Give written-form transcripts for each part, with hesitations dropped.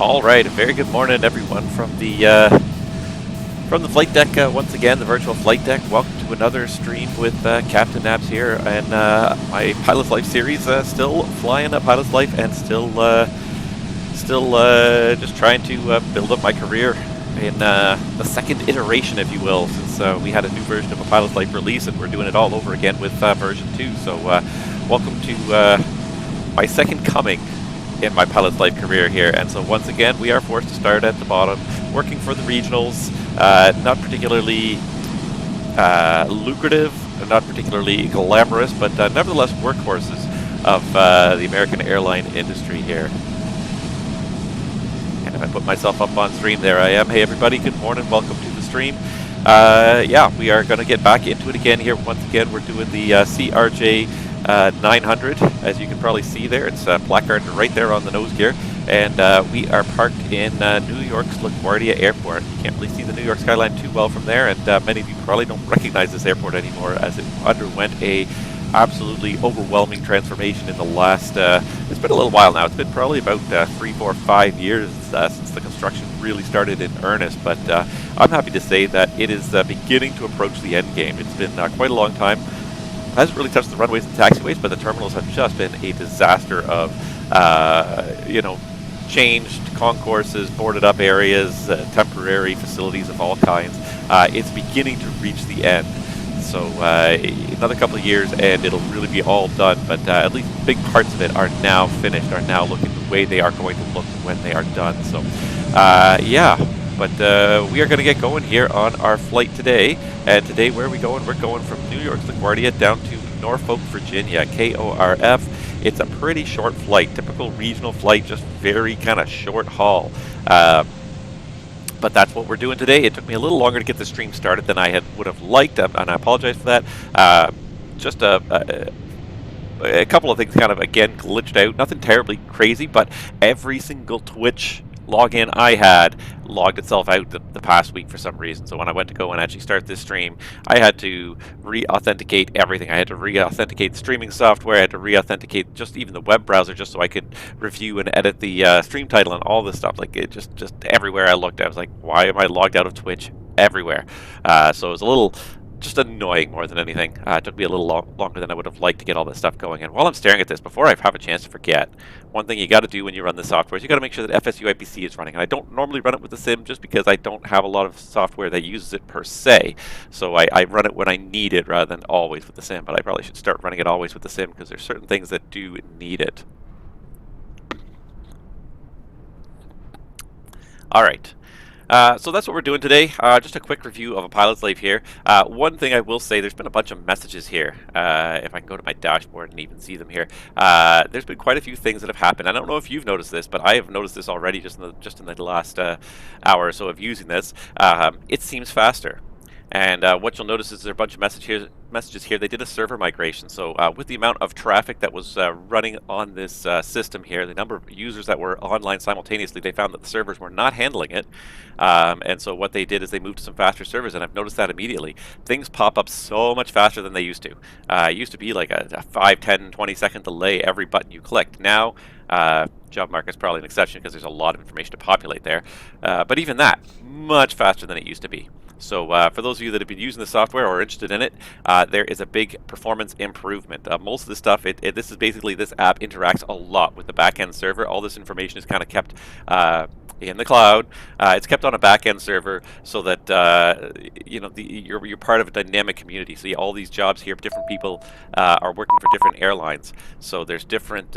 All right, a very good morning, everyone, from the flight deck once again, the virtual flight deck. Welcome to another stream with Captain Nabs here, and my Pilot's Life series still flying a Pilot's Life, and still just trying to build up my career in the second iteration, if you will, since we had a new version of a Pilot's Life release, and we're doing it all over again with version 2. So welcome to my second coming in my Pilot's Life career here. And so once again, we are forced to start at the bottom, working for the regionals. Not particularly lucrative, not particularly glamorous, but nevertheless workhorses of the American airline industry here. And if I put myself up on stream, there I am. Hey everybody, good morning, welcome to the stream. Yeah, we are going to get back into it again here. Once again, we're doing the CRJ 900, as you can probably see there. It's placarded right there on the nose gear, and we are parked in New York's LaGuardia Airport. You can't really see the New York skyline too well from there, and many of you probably don't recognize this airport anymore, as it underwent a absolutely overwhelming transformation in the last, it's been a little while now. It's been probably about 3, 4, 5 years since the construction really started in earnest, but I'm happy to say that it is beginning to approach the end game. It's been quite a long time. Hasn't really touched the runways and taxiways, but the terminals have just been a disaster of, changed concourses, boarded up areas, temporary facilities of all kinds. It's beginning to reach the end. So another couple of years and it'll really be all done, but at least big parts of it are now finished, are now looking the way they are going to look when they are done. So yeah, but we are going to get going here on our flight today. And today, where are we going? We're going from New York's LaGuardia down to Norfolk, Virginia, KORF. It's a pretty short flight, typical regional flight, just very kind of short haul. But that's what we're doing today. It took me a little longer to get the stream started than I would have liked, and I apologize for that. Just a couple of things kind of, again, glitched out. Nothing terribly crazy, but every single Twitch login I had logged itself out the past week for some reason. So when I went to go and actually start this stream, I had to re-authenticate everything. I had to re-authenticate streaming software. I had to re-authenticate just even the web browser, just so I could review and edit the stream title and all this stuff. Like, it just everywhere I looked, I was like, why am I logged out of Twitch everywhere? So it was a little just annoying more than anything. It took me a little longer than I would have liked to get all this stuff going. And while I'm staring at this, before I have a chance to forget, one thing you got to do when you run the software is you got to make sure that FSU IPC is running. And I don't normally run it with the sim just because I don't have a lot of software that uses it per se. So I run it when I need it rather than always with the sim. But I probably should start running it always with the sim because there's certain things that do need it. All right. So that's what we're doing today. Just a quick review of a Pilot's Life here. One thing I will say, there's been a bunch of messages here. If I can go to my dashboard and even see them here. There's been quite a few things that have happened. I don't know if you've noticed this, but I have noticed this already just in the last hour or so of using this. It seems faster. And what you'll notice is there are a bunch of messages here. They did a server migration. So with the amount of traffic that was running on this system here, the number of users that were online simultaneously, they found that the servers were not handling it. And so what they did is they moved to some faster servers, and I've noticed that immediately. Things pop up so much faster than they used to. It used to be like a 5, 10, 20-second delay every button you clicked. Now, job market's probably an exception because there's a lot of information to populate there. But even that, much faster than it used to be. So for those of you that have been using the software or are interested in it, there is a big performance improvement. Most of the stuff, this is basically, this app interacts a lot with the back-end server. All this information is kind of kept in the cloud. It's kept on a back-end server so that you're part of a dynamic community. So all these jobs here, different people are working for different airlines. So there's different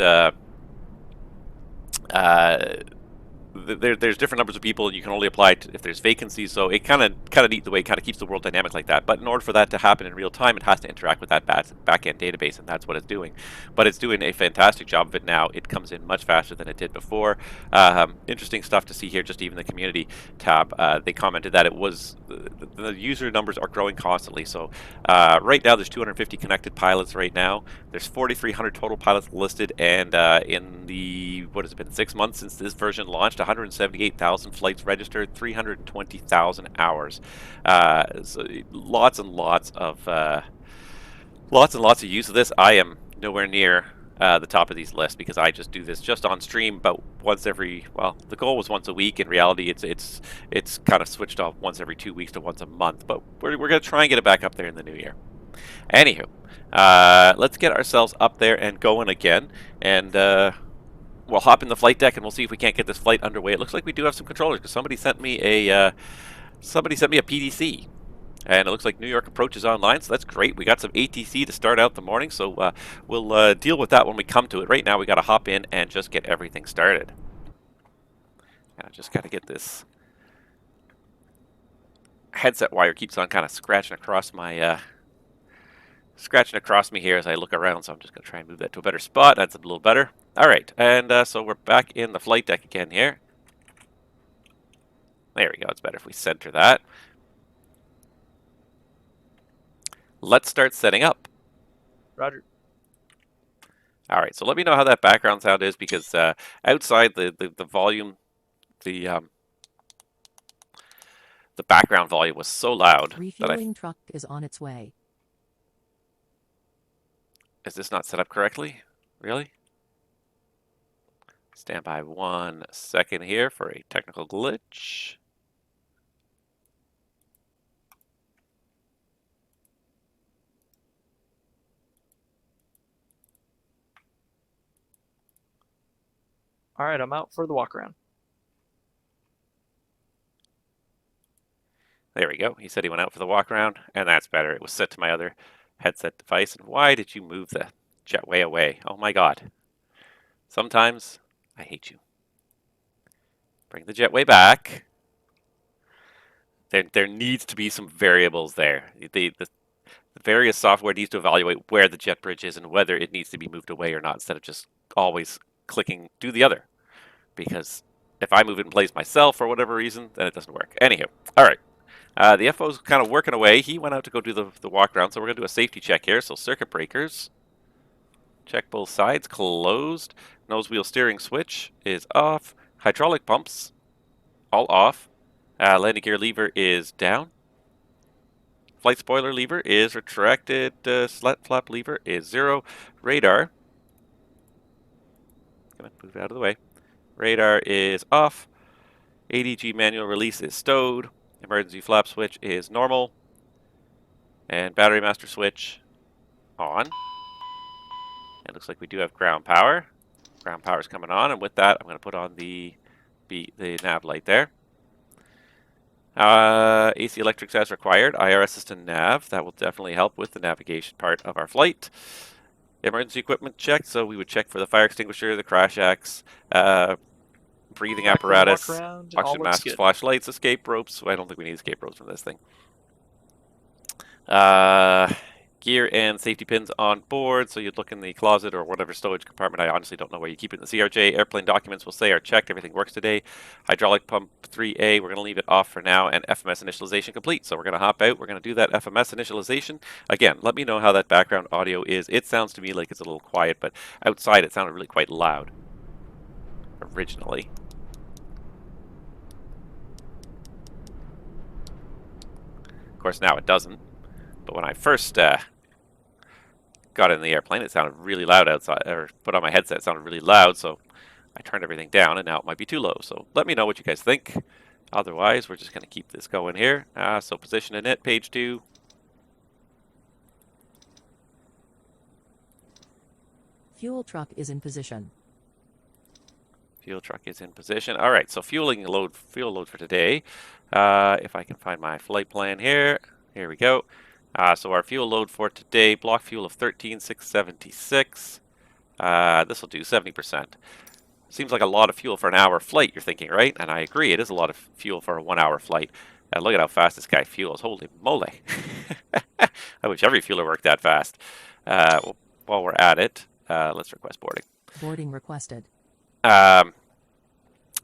there's different numbers of people, and you can only apply if there's vacancies. So it kind of neat the way it kind of keeps the world dynamic like that. But in order for that to happen in real time, it has to interact with that back-end database, and that's what it's doing. But it's doing a fantastic job of it now. It comes in much faster than it did before. Interesting stuff to see here, just even the community tab. They commented that it was the user numbers are growing constantly. So right now there's 250 connected pilots right now. There's 4,300 total pilots listed, and in the, what has it been, 6 months since this version launched, 178,000 flights registered, 320,000 hours. So lots and lots of use of this. I am nowhere near the top of these lists, because I just do this just on stream about once every, well, the goal was once a week. In reality, it's kind of switched off once every 2 weeks to once a month, but we're going to try and get it back up there in the new year. Anywho, let's get ourselves up there and going again, and we'll hop in the flight deck and we'll see if we can't get this flight underway. It looks like we do have some controllers, because somebody sent me a PDC. And it looks like New York approach is online, so that's great. We got some ATC to start out the morning, so we'll deal with that when we come to it. Right now, we got to hop in and just get everything started. I just got to get this headset wire keeps on kind of scratching across my me here as I look around. So I'm just going to try and move that to a better spot. That's a little better. All right, and so we're back in the flight deck again here. There we go. It's better if we center that. Let's start setting up. Roger. All right, so let me know how that background sound is, because outside the volume, the background volume was so loud. Refueling truck is on its way. Is this not set up correctly? Really? Stand by 1 second here for a technical glitch. All right, I'm out for the walk around. There we go. He said he went out for the walk around, and that's better. It was set to my other headset device. And why did you move the jetway away? Oh my god. Sometimes I hate you. Bring the jetway back. There needs to be some variables there. The various software needs to evaluate where the jet bridge is and whether it needs to be moved away or not, instead of just always clicking do the other. Because if I move it in place myself for whatever reason, then it doesn't work. Anywho, all right. The FO's kind of working away. He went out to go do the walk around, so we're going to do a safety check here. So circuit breakers. Check both sides. Closed. Nose wheel steering switch is off. Hydraulic pumps all off. Landing gear lever is down. Flight spoiler lever is retracted. Slat flap lever is 0. Radar. Gonna move it out of the way. Radar is off. ADG manual release is stowed. Emergency flap switch is normal. And battery master switch on. It looks like we do have ground power. Ground power is coming on, and with that, I'm going to put on the nav light there. AC electrics as required. IR assistant nav. That will definitely help with the navigation part of our flight. Emergency equipment check. So we would check for the fire extinguisher, the crash axe, breathing apparatus, oxygen masks, flashlights, escape ropes. I don't think we need escape ropes from this thing. Gear and safety pins on board, so you'd look in the closet or whatever stowage compartment. I honestly don't know where you keep it in the CRJ. Airplane documents will say are checked. Everything works today. Hydraulic pump 3A, we're going to leave it off for now, and FMS initialization complete. So we're going to hop out. We're going to do that FMS initialization. Again, let me know how that background audio is. It sounds to me like it's a little quiet, but outside it sounded really quite loud originally. Of course, now it doesn't. But when I first got in the airplane, it sounded really loud outside, or put on my headset, it sounded really loud, so I turned everything down, and now it might be too low. So let me know what you guys think. Otherwise, we're just going to keep this going here. So position in it, page 2. Fuel truck is in position. Fuel truck is in position. All right, so fuel load for today. If I can find my flight plan here. Here we go. So our fuel load for today, block fuel of 13,676. This will do 70%. Seems like a lot of fuel for an hour flight, you're thinking, right? And I agree, it is a lot of fuel for a 1 hour flight. And look at how fast this guy fuels. Holy moly. I wish every fueler worked that fast. While we're at it, let's request boarding. Boarding requested. Why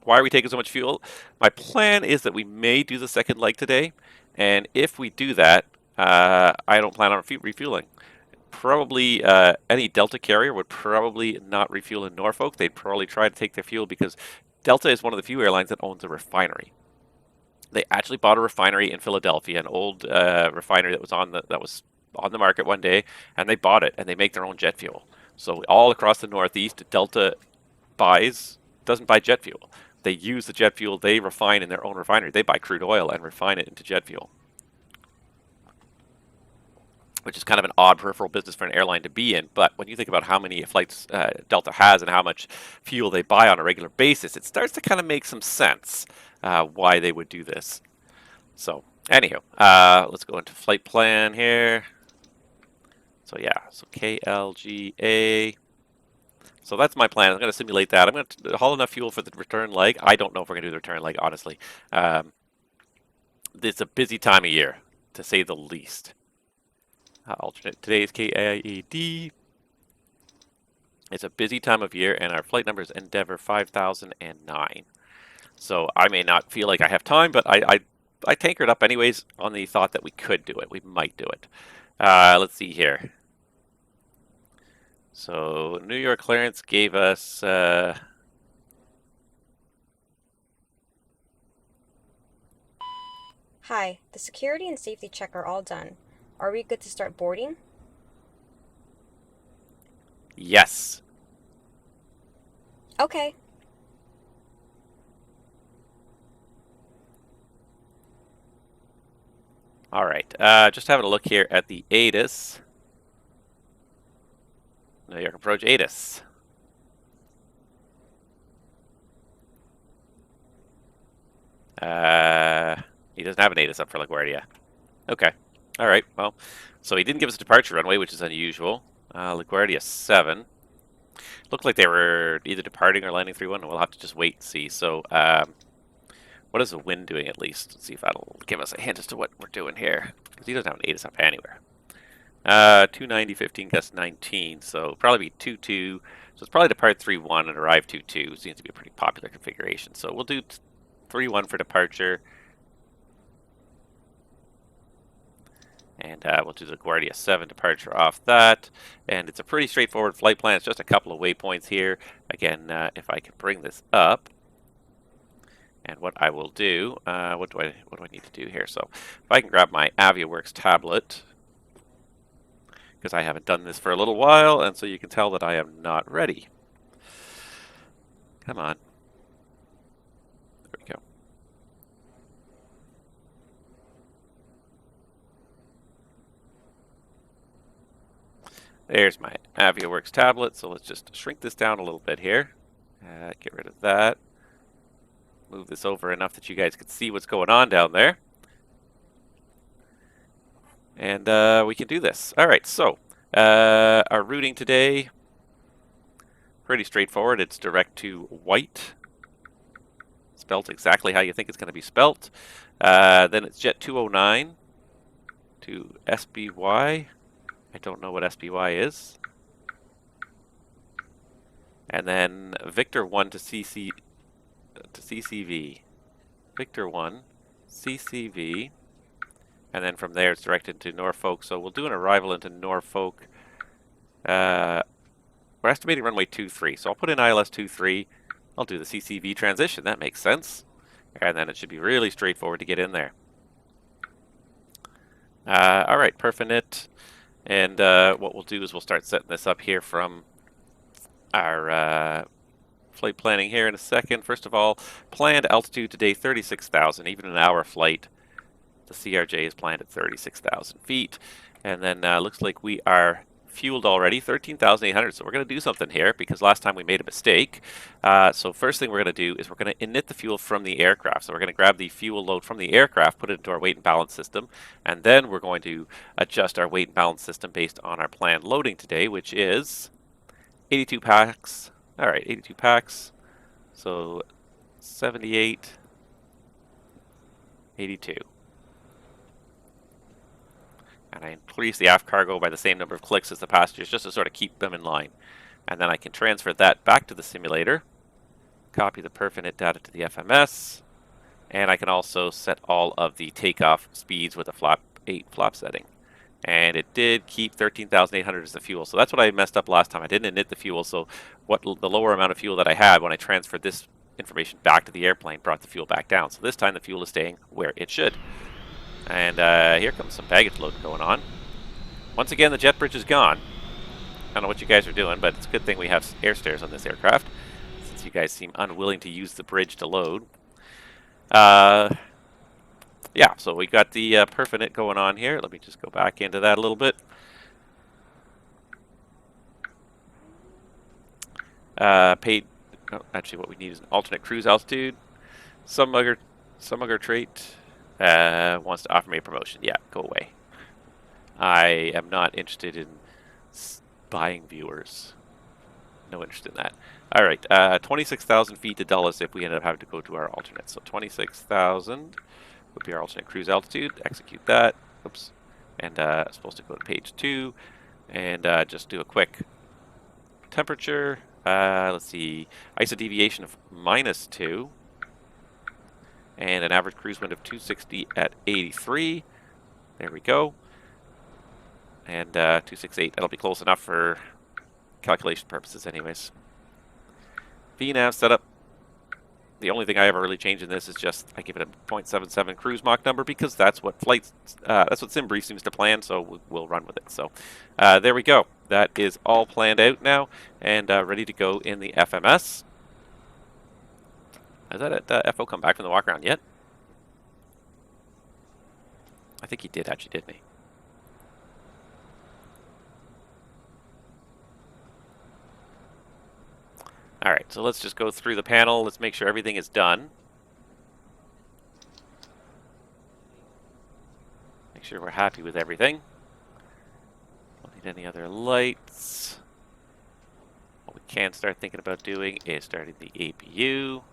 are we taking so much fuel? My plan is that we may do the second leg today. And if we do that, I don't plan on refueling. Probably any Delta carrier would probably not refuel in Norfolk. They'd probably try to take their fuel because Delta is one of the few airlines that owns a refinery. They actually bought a refinery in Philadelphia, an old refinery that was on the market one day, and they bought it and they make their own jet fuel. So all across the Northeast, Delta doesn't buy jet fuel. They use the jet fuel they refine in their own refinery. They buy crude oil and refine it into jet fuel, which is kind of an odd peripheral business for an airline to be in. But when you think about how many flights Delta has and how much fuel they buy on a regular basis, it starts to kind of make some sense why they would do this. So anyhow, let's go into flight plan here. So yeah, so KLGA. So that's my plan. I'm going to simulate that. I'm going to haul enough fuel for the return leg. I don't know if we're going to do the return leg, honestly. It's a busy time of year, to say the least. Alternate today's KAED. It's a busy time of year, and our flight number is Endeavour 5009. So I may not feel like I have time, but I tankered up anyways on the thought that we could do it. We might do it. Let's see here. So New York clearance gave us Hi, the security and safety check are all done. Are we good to start boarding? yes. Okay. All right. Just having a look here at the ATIS. New York approach ATIS. He doesn't have an ATIS up for LaGuardia. Okay. All right. Well, so he didn't give us a departure runway, which is unusual. LaGuardia 7. Looked like they were either departing or landing 3-1. We'll have to just wait and see. So, what is the wind doing at least? Let's see if that'll give us a hint as to what we're doing here. Because he doesn't have an ATIS up anywhere. 290, 15, gust 19. So, probably be 2-2. So, it's probably depart 3-1 and arrive 2-2. Seems to be a pretty popular configuration. So, we'll do 3-1 for departure. And we'll do the LaGuardia 7 departure off that. And it's a pretty straightforward flight plan. It's just a couple of waypoints here. Again, if I can bring this up. And what I will do, what do I need to do here? So if I can grab my AviaWorks tablet, because I haven't done this for a little while, and so you can tell that I am not ready. Come on. There we go. There's my AviaWorks tablet. So let's just shrink this down a little bit here. Get rid of that. Move this over enough that you guys can see what's going on down there. And we can do this. All right, so our routing today, pretty straightforward. It's direct to White. Spelt exactly how you think it's going to be spelt. Then it's Jet 209 to SBY. I don't know what SBY is. And then Victor 1 to CCV. Victor 1, CCV. And then from there it's directed to Norfolk. So we'll do an arrival into Norfolk. We're estimating runway 23. So I'll put in ILS 23. I'll do the CCV transition. That makes sense. And then it should be really straightforward to get in there. All right, Perfinit. And what we'll do is we'll start setting this up here from our flight planning here in a second. First of all, planned altitude today 36,000. Even an hour flight, the CRJ is planned at 36,000 feet. And then looks like we are fueled already, 13,800. So we're going to do something here because last time we made a mistake. So first thing we're going to do is we're going to init the fuel from the aircraft. So we're going to grab the fuel load from the aircraft, put it into our weight and balance system, and then we're going to adjust our weight and balance system based on our planned loading today, which is 82 packs. All right, 82 packs. So 78, 82. And I increase the aft cargo by the same number of clicks as the passengers just to sort of keep them in line. And then I can transfer that back to the simulator, copy the Perfinit data to the FMS, and I can also set all of the takeoff speeds with a flap 8 flap setting. And it did keep 13,800 as the fuel. So that's what I messed up last time. I didn't init the fuel, so the lower amount of fuel that I had when I transferred this information back to the airplane brought the fuel back down. So this time the fuel is staying where it should. And here comes some baggage load going on. Once again, the jet bridge is gone. I don't know what you guys are doing, but it's a good thing we have air stairs on this aircraft, since you guys seem unwilling to use the bridge to load. Yeah, so we got the perfinite going on here. Let me just go back into that a little bit. Actually, what we need is an alternate cruise altitude. Some mugger trait wants to offer me a promotion. Yeah, go away. I am not interested in buying viewers. No interest in that. All right, 26,000 feet to Dulles if we end up having to go to our alternate. So 26,000 would be our alternate cruise altitude. Execute that. Oops. And supposed to go to page 2 and just do a quick temperature. Let's see, ISO deviation of -2 and an average cruise wind of 260 at 83. There we go. And 268, that'll be close enough for calculation purposes anyways. VNAV setup. The only thing I ever really change in this is just I give it a 0.77 cruise Mach number because that's what that's what SimBrief seems to plan, so we'll run with it. So there we go. That is all planned out now and ready to go in the FMS. Has that FO come back from the walk around yet? I think he did actually, didn't he? Alright, so let's just go through the panel. Let's make sure everything is done. Make sure we're happy with everything. Don't need any other lights. What we can start thinking about doing is starting the APU.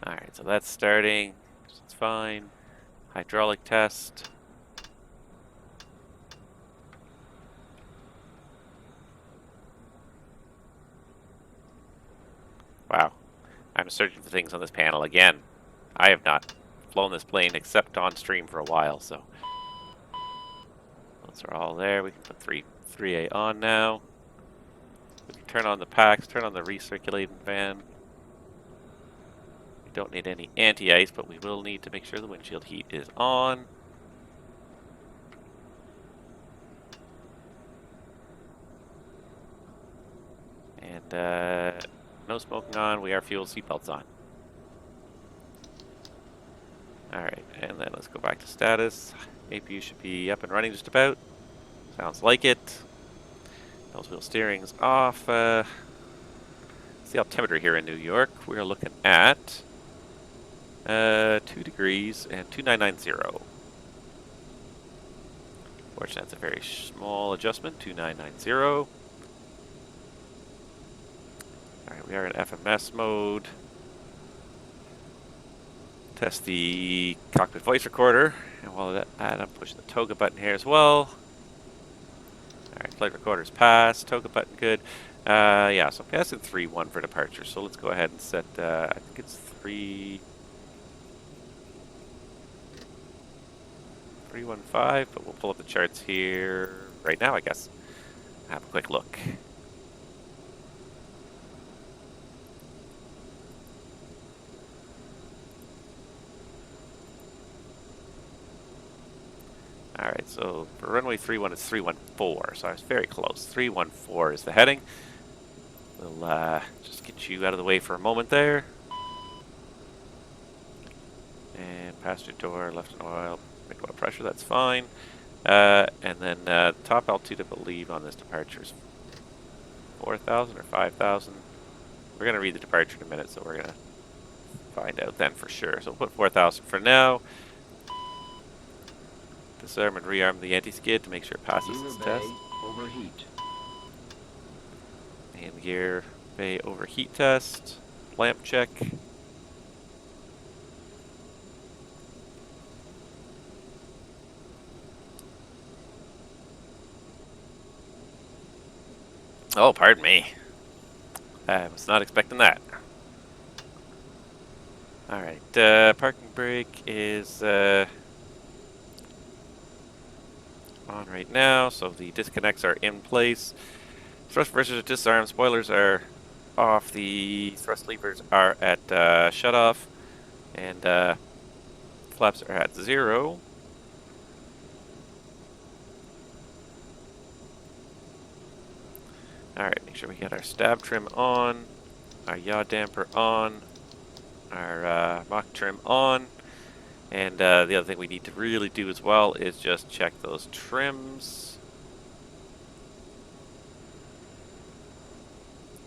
Alright, so that's starting. It's fine. Hydraulic test. Wow. I'm searching for things on this panel again. I have not flown this plane except on stream for a while, so. Those are all there. We can put 3A on now. We can turn on the packs, turn on the recirculating fan. We don't need any anti-ice, but we will need to make sure the windshield heat is on. And no smoking on. We are fuel seatbelts on. Alright, and then let's go back to status. APU should be up and running just about. Sounds like it. Nose wheel steering's off. It's the altimeter here in New York. We're looking at 2 degrees and 2990. Fortunately, that's a very small adjustment. 2990. Alright, we are in FMS mode. Test the cockpit voice recorder. And while that, I'm pushing the toga button here as well. Alright, flight recorder's passed. Toga button good. Yeah, so passing 3-1 for departure. So let's go ahead and set, I think it's 315, but we'll pull up the charts here right now, I guess. Have a quick look. Alright, so for runway 31, it's 314, so I was very close. 314 is the heading. We'll just get you out of the way for a moment there. And passenger door, left and oil, make oil pressure, that's fine. And then top altitude, I believe, on this departure is 4,000 or 5,000. We're going to read the departure in a minute, so we're going to find out then for sure. So we'll put 4,000 for now. Disarm and rearm the anti-skid to make sure it passes its test. Overheat. And gear bay overheat test. Lamp check. Oh, pardon me. I was not expecting that. Alright, parking brake is on right now, so the disconnects are in place. Thrust reversers are disarmed, spoilers are off, the thrust levers are at shut off, and flaps are at 0. Alright, make sure we get our stab trim on, our yaw damper on, our mock trim on, and the other thing we need to really do as well is just check those trims.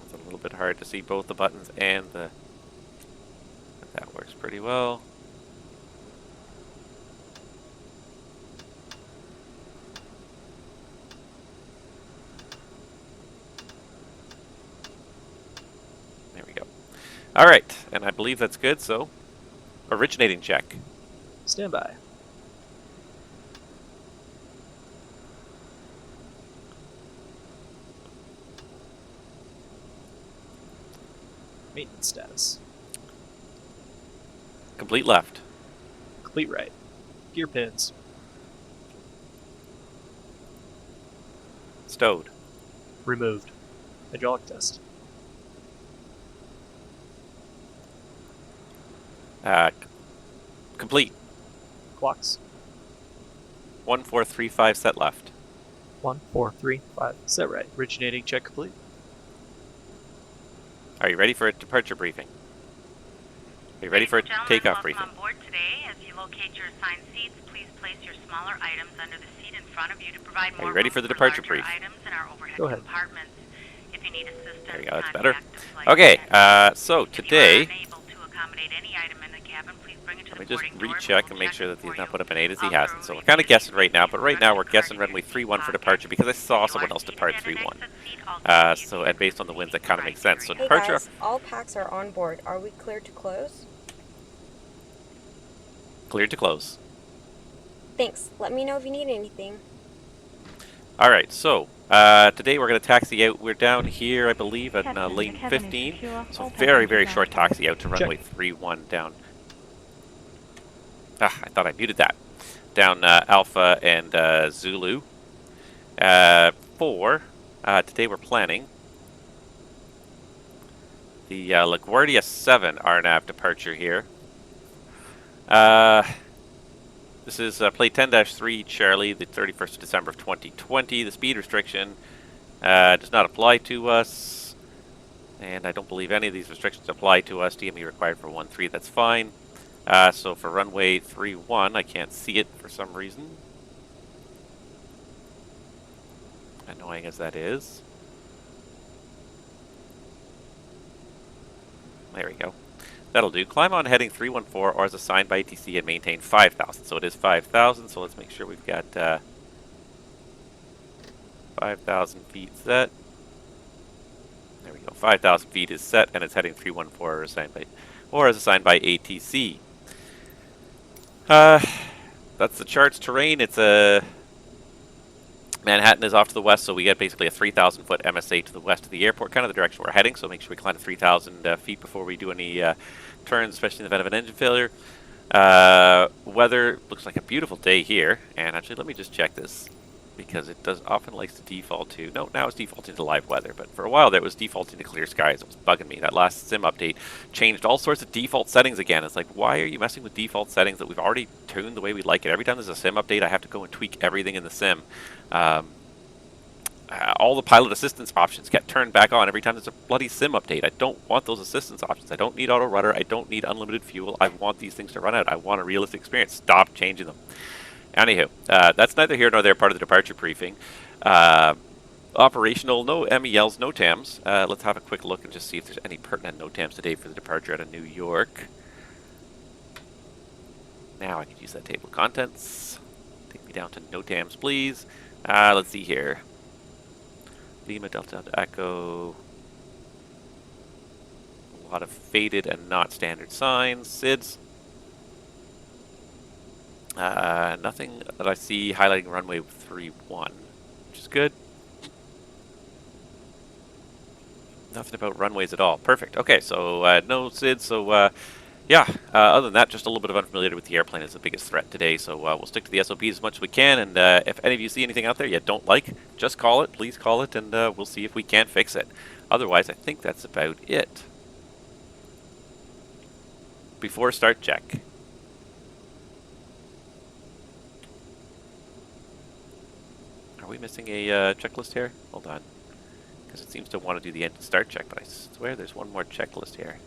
It's a little bit hard to see both the buttons and the... But that works pretty well. There we go. Alright, and I believe that's good, so originating check. Stand by. Maintenance status. Complete left. Complete right. Gear pins. Stowed. Removed. Hydraulic test. Complete. Clocks. 1435 set left. 1, 4, 3, 5. Set right. Originating check complete. Are you ready for a departure briefing? Are you ready for a takeoff briefing? On board today. As you locate your assigned seats, please place your smaller items under the seat in front of you to provide more Are you ready room for the departure larger brief? items in our overhead Go ahead. compartments. If you need assistance, There you go, that's better. contact the flight Okay, attendant. so If you are today, unable to accommodate any item in the cabin, please bring it to let me the just boarding door recheck we'll and make check sure it that he's for not you. put up an 8 as he Also, hasn't. So we're we kind of need guessing to right now, see but if right you now are we're guessing departing runway your 31 for seat departure because I saw pocket. someone You are else seated depart at an 31. exit seat, also please So, and based on the winds, that kind of makes sense. So Hey departure, guys, all packs are on board. Are we clear to close? cleared to close. Thanks. Let me know if you need anything. Alright, so today we're going to taxi out. We're down here, I believe, at Captain, lane the cabin is 15. secure. So All very, very passengers are short on board. taxi out to Check. runway 31 down. Ah, I thought I muted that. Down Alpha and Zulu. Today we're planning the LaGuardia 7 RNAV departure here. This is plate 10-3 Charlie, the 31st of December of 2020. The speed restriction does not apply to us, and I don't believe any of these restrictions apply to us. DME required for 1-3, that's fine. So for runway 31, I can't see it for some reason. Annoying as that is. There we go. That'll do. Climb on heading 314 or as assigned by ATC and maintain 5,000. So it is 5,000, so let's make sure we've got 5,000 feet set. There we go. 5,000 feet is set and it's heading 314 or as assigned by ATC. That's the chart's terrain. It's a... Manhattan is off to the west, so we get basically a 3,000 foot MSA to the west of the airport, kind of the direction we're heading, so make sure we climb to 3,000 feet before we do any turns, especially in the event of an engine failure. Weather looks like a beautiful day here, and actually let me just check this, because it does often likes to default to, no, now it's defaulting to live weather, but for a while there it was defaulting to clear skies. It was bugging me. That last sim update changed all sorts of default settings again. It's like, why are you messing with default settings that we've already tuned the way we like it? Every time there's a sim update, I have to go and tweak everything in the sim. All the pilot assistance options get turned back on every time there's a bloody sim update. I don't want those assistance options. I don't need auto rudder. I don't need unlimited fuel. I want these things to run out. I want a realistic experience. Stop changing them. Anywho, that's neither here nor there, part of the departure briefing. Operational, no MELs, no TAMs. Let's have a quick look and just see if there's any pertinent no TAMs today for the departure out of New York. Now I could use that table of contents. Take me down to no TAMs, please. Let's see here. Lima, Delta, Echo. A lot of faded and not standard signs. SIDS. Nothing that I see highlighting runway 31, which is good. Nothing about runways at all. Perfect. Okay, so no SIDS. So yeah, other than that, just a little bit of unfamiliarity with the airplane is the biggest threat today. So we'll stick to the SOPs as much as we can. And if any of you see anything out there you don't like, just call it. Please call it, and we'll see if we can't fix it. Otherwise, I think that's about it. Before start check. Are we missing a checklist here? Hold on. Because it seems to want to do the engine start check, but I swear there's one more checklist here.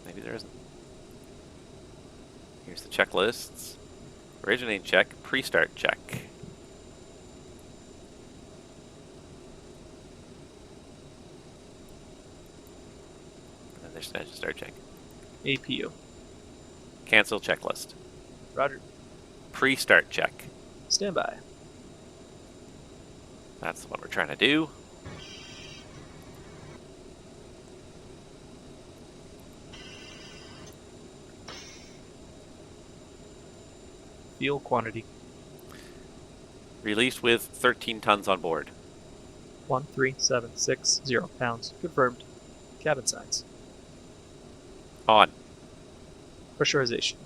Maybe there isn't. Here's the checklists. Originating check, pre-start check. And then there's engine start check. APU. Cancel checklist. Roger. Pre-start check. Stand by. That's what we're trying to do. Fuel quantity. Released with 13 tons on board. 13760 pounds. Confirmed. Cabin signs. On. Pressurization.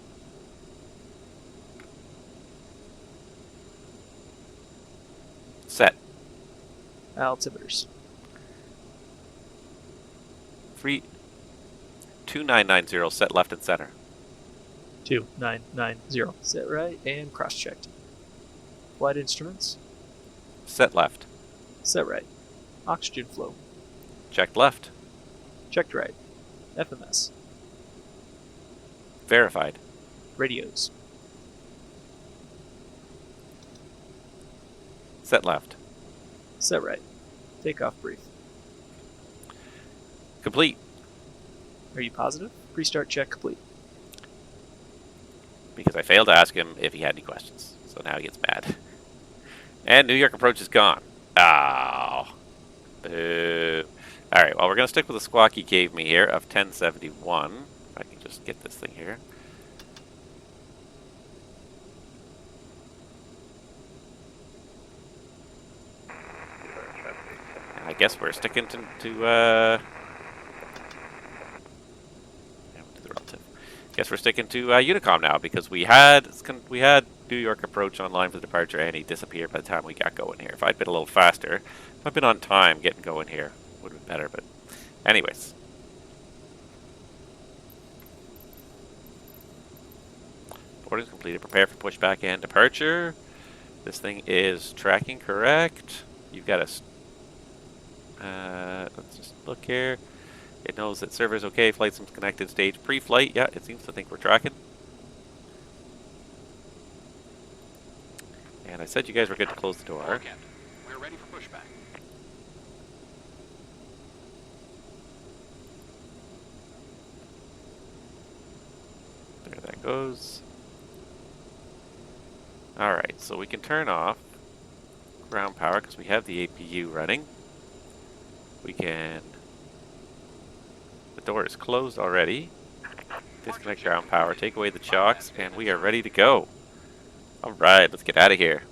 Set. Altimeters. 2990 set left and center. 2990. Set right and cross-checked. Flight instruments. Set left. Set right. Oxygen flow. Checked left. Checked right. FMS. Verified. Radios. Set left. Set right. Takeoff brief. Complete. Are you positive? Pre-start check complete. Because I failed to ask him if he had any questions. So now he gets mad. And New York approach is gone. Oh. Boo. Alright, well, we're going to stick with the squawk he gave me here of 1071. If I can just get this thing here. I guess we're sticking to yeah, we'll do the relative. Guess we're sticking to Unicom now because we had New York approach online for the departure and he disappeared by the time we got going here. If I'd been a little faster, if I'd been on time getting going here, would have been better. But anyways, boarding's completed. Prepare for pushback and departure. This thing is tracking correct. You've got a let's just look here. It knows that server's okay, flight sim's connected, stage pre-flight. Yeah, it seems to think we're tracking. And I said you guys were good to close the door. Captain, we're ready for pushback. There that goes. Alright, so we can turn off ground power because we have the APU running. We can... The door is closed already. Disconnect ground power, take away the chocks, and we are ready to go. Alright, let's get out of here.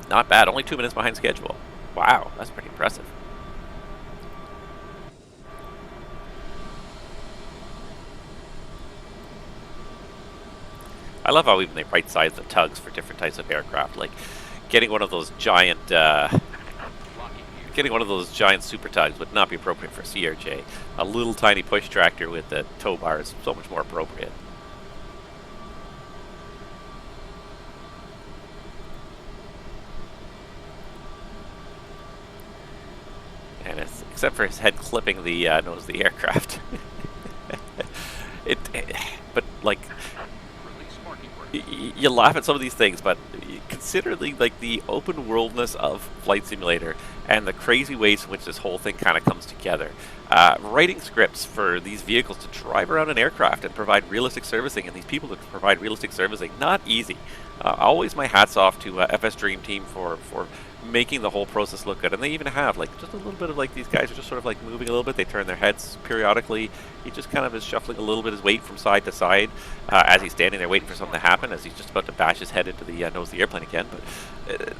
Not bad, only 2 minutes behind schedule. Wow, that's pretty impressive. I love how even they right-size the tugs for different types of aircraft. Like, getting one of those giant, super tugs would not be appropriate for CRJ. A little tiny push tractor with the tow bar is so much more appropriate. And except for his head clipping the nose of the aircraft. But like, you laugh at some of these things, but consider the open worldness of Flight Simulator and the crazy ways in which this whole thing kind of comes together. Writing scripts for these vehicles to drive around an aircraft and provide realistic servicing, and these people to provide realistic servicing, not easy. Always my hats off to FS Dream Team for making the whole process look good. And they even have just a little bit of these guys are just sort of moving a little bit. They turn their heads periodically. He just kind of is shuffling a little bit his weight from side to side as he's standing there waiting for something to happen, as he's just about to bash his head into the nose of the airplane again. But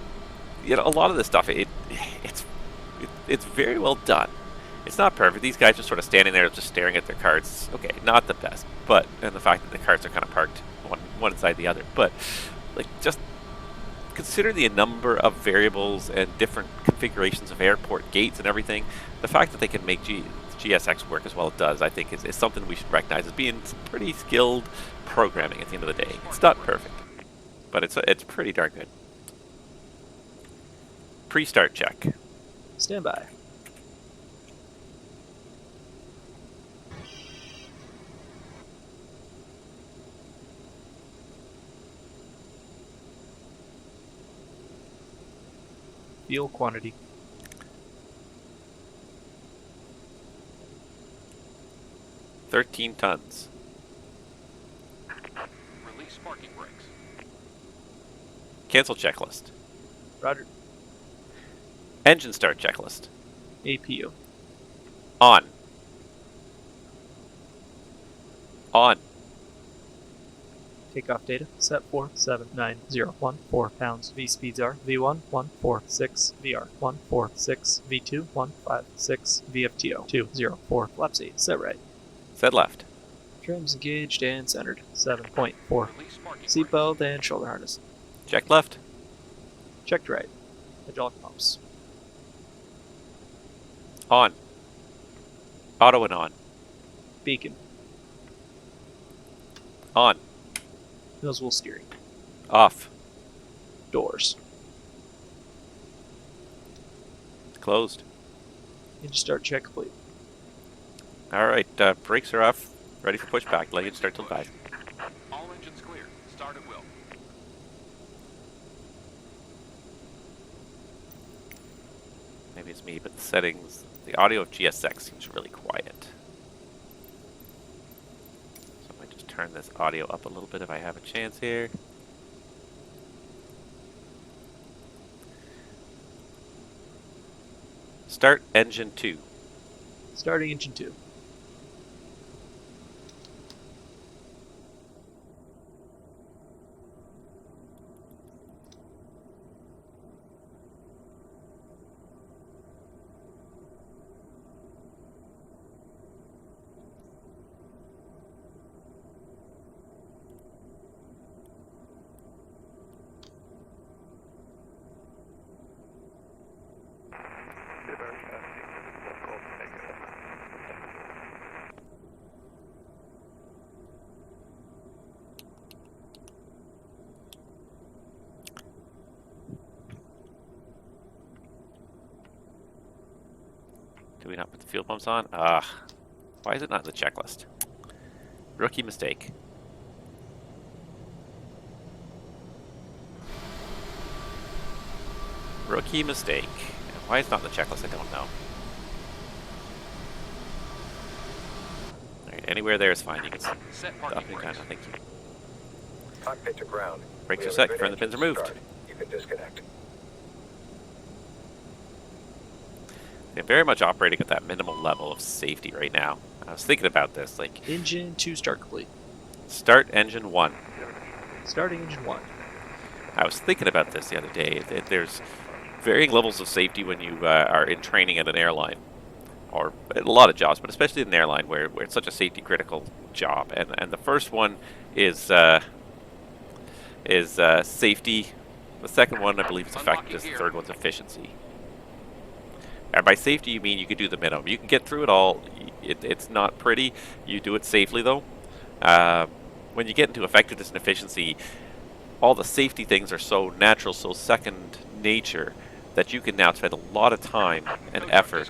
a lot of this stuff, it's very well done. It's not perfect. These guys just sort of standing there just staring at their carts. Okay, not the best, and the fact that the carts are kind of parked one inside the other, but just consider the number of variables and different configurations of airport gates and everything. The fact that they can make GSX work as well it does, I think is something we should recognize as being pretty skilled programming at the end of the day. It's not perfect, but it's pretty darn good. Pre-start check. Stand by. Fuel quantity. $13 tons. Release parking brakes. Cancel checklist. Roger. Engine start checklist. APU. On. On. Takeoff data. Set 479.014 pounds. V speeds are V1 146, VR 146, V2 156, VFTO 204. Flaps 8. Set right. Set left. Trims engaged and centered. 7.4. Release parking Seatbelt and shoulder harness. Check left. Checked right. Hydraulic pumps. On. Auto and on. Beacon. On. Nose wheel steering. Off. Doors. Closed. Engine start check complete. Alright, brakes are off. Ready for pushback. Let it start till 5. All engines clear. Start at will. Maybe it's me, but the settings, the audio of GSX seems really quiet. So I might just turn this audio up a little bit if I have a chance here. Start engine 2. Starting engine 2. Do we not put the fuel pumps on? Why is it not in the checklist? Rookie mistake. Rookie mistake. Why is it not in the checklist? I don't know. Alright, anywhere there is fine. You can Set stop parking anytime. brakes. Thank you. Cockpit to ground. Brakes We are have set. a good Confirm the pins are engine moved. start. You can disconnect. They're very much operating at that minimal level of safety right now. I was thinking about this, like, Engine 2 start complete. start engine 1. Starting engine 1. I was thinking about this the other day. There's varying levels of safety when you are in training at an airline, or at a lot of jobs, but especially in an airline where it's such a safety critical job. And the first one is safety. The second one, I believe, is effectiveness. The third one's efficiency. And by safety, you mean you can do the minimum. You can get through it all. It's not pretty. You do it safely, though. When you get into effectiveness and efficiency, all the safety things are so natural, so second nature, that you can now spend a lot of time and effort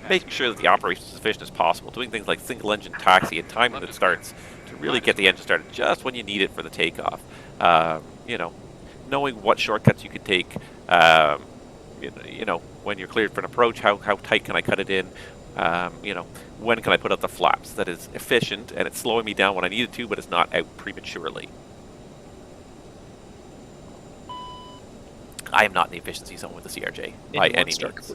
making sure that the operation is as efficient as possible, doing things like single engine taxi and timing the starts to really get the engine started just when you need it for the takeoff. You know, knowing what shortcuts you can take, you know, when you're cleared for an approach, how tight can I cut it in? You know, when can I put out the flaps that is efficient and it's slowing me down when I need it to, but it's not out prematurely. I am not in the efficiency zone with the CRJ by any means.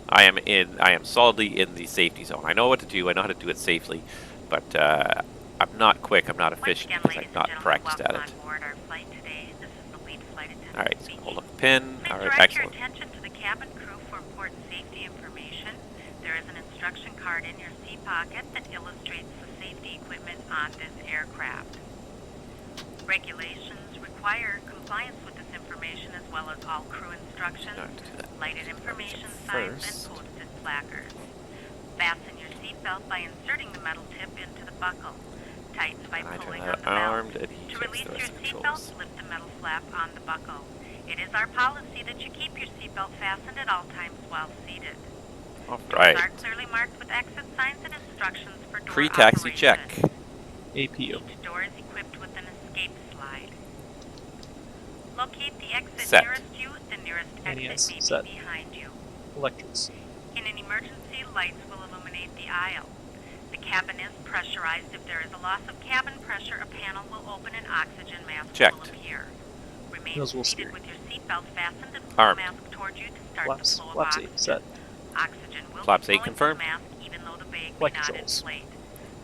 I am solidly in the safety zone. I know what to do. I know how to do it safely, but I'm not quick. I'm not efficient because I'm not practiced at it. All right, so hold up the pin. All right, excellent. Direct your attention to the cabin crew for important safety information. There is an instruction card in your seat pocket that illustrates the safety equipment on this aircraft. Regulations require compliance with this information as well as all crew instructions, lighted information signs, and posted flackers. Fasten your seatbelt by inserting the metal tip into the buckle. Tighten by I pulling turn on the armed, belt. and he To checks release the your rest of the seatbelt, controls. lift the metal flap on the buckle. It is our policy that you keep your seatbelt fastened at all times while seated. All Doors right. are clearly marked with exit signs and instructions for door Pre-taxi operation. check. APU. Each door is equipped with an escape slide. Locate the exit Set. nearest you. The nearest NES. exit may Set. be behind you. Electrics. In an emergency, lights will illuminate the aisle. The cabin is pressurized. If there is a loss of cabin pressure, a panel will open and oxygen mask Checked. will appear. Remain Nose will seated steer. with your seatbelt fastened and pull Armed. the mask toward you to start Flaps. the flow of Flaps oxygen. 8. Set. Oxygen will Flaps be 8 flowing confirmed. from the mask even though the bag Flight may not controls. inflate.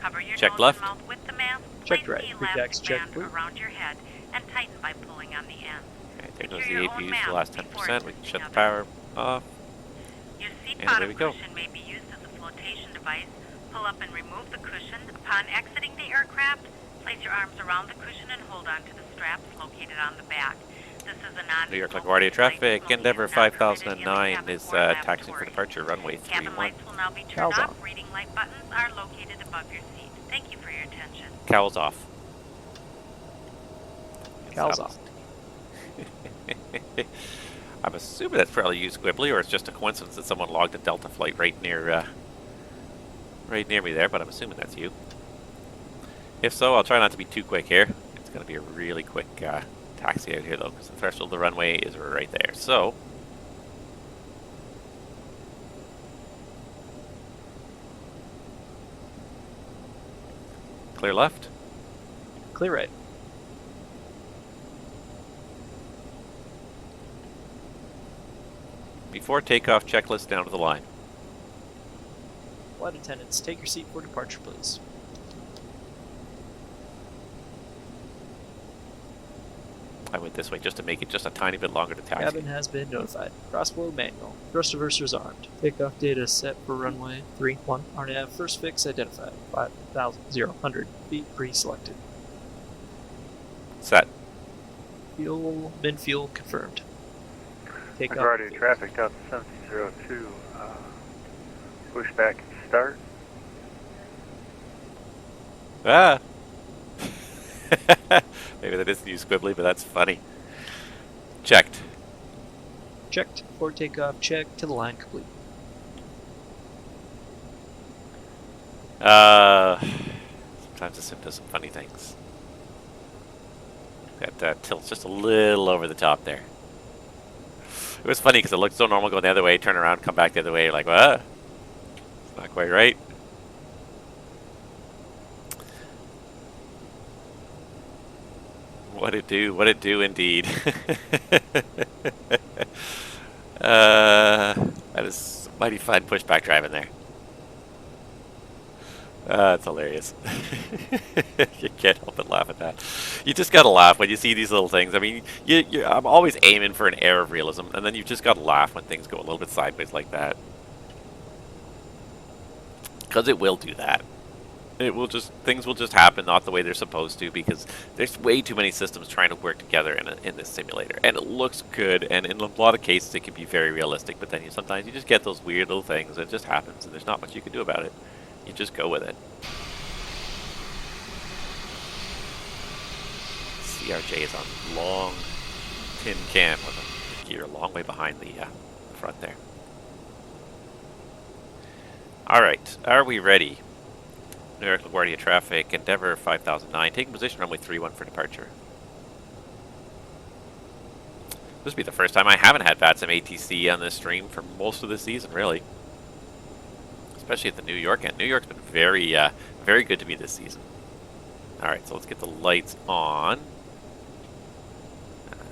Cover your Check nose left. and mouth with the mask. Checked Place right. the Pre-taxi elastic check band blue. around your head and tighten by pulling on the ends. Okay, there goes Secure the your own APUs for mask the last before 10%. We can assisting shut the others. power off. Your seat And there bottom we go. cushion may be used as a flotation device. Pull up and remove the cushion. Upon exiting the aircraft, place your arms around the cushion and hold on to the straps located on the back. This is a non New York LaGuardia traffic. Endeavor 5009 is taxiing for departure. Runway Cabin 31. lights will now be turned Cow's off. on. Reading light buttons are located above your seat. Thank you for your attention. Cowls off. Cow's off. I'm assuming that's probably you, Squibbly, or it's just a coincidence that someone logged a Delta flight right near me there, but I'm assuming that's you. If so, I'll try not to be too quick here. It's going to be a really quick taxi out here, though, because the threshold of the runway is right there. So, clear left. Clear right. Before takeoff, checklist down to the line. Flight attendants, take your seat for departure, please. I went this way just to make it just a tiny bit longer to taxi. Cabin has been notified. Crossflow manual. Thrust reversers armed. Takeoff data set for runway 31. RNAV first fix identified. 5,000 feet pre-selected. Set. Fuel, bin fuel confirmed. Takeoff. LaGuardia traffic Delta 1702. Pushback and start. Ah! Maybe that isn't you, Squibbly, but that's funny. Checked. Checked. For takeoff, check to the line complete. Sometimes the sim does some funny things. That tilts just a little over the top there. It was funny because it looked so normal going the other way, turn around, come back the other way, you're like, what? It's not quite right. What it do? What it do indeed. That is mighty fun pushback driving there. It's hilarious. You can't help but laugh at that. You just gotta laugh when you see these little things. I mean, I'm always aiming for an air of realism, and then you just gotta laugh when things go a little bit sideways like that. Because it will do that. Things will just happen not the way they're supposed to, because there's way too many systems trying to work together in this simulator, and it looks good, and in a lot of cases it can be very realistic, but then sometimes you just get those weird little things. It just happens, and there's not much you can do about it. You just go with it. CRJ is on long tin can with a gear a long way behind the front there. All right, are we ready? New York LaGuardia traffic, Endeavor 5009, taking position runway 31 for departure. This will be the first time I haven't had VATSIM ATC on this stream for most of the season, really. Especially at the New York end. New York's been very, very good to me this season. All right, so let's get the lights on.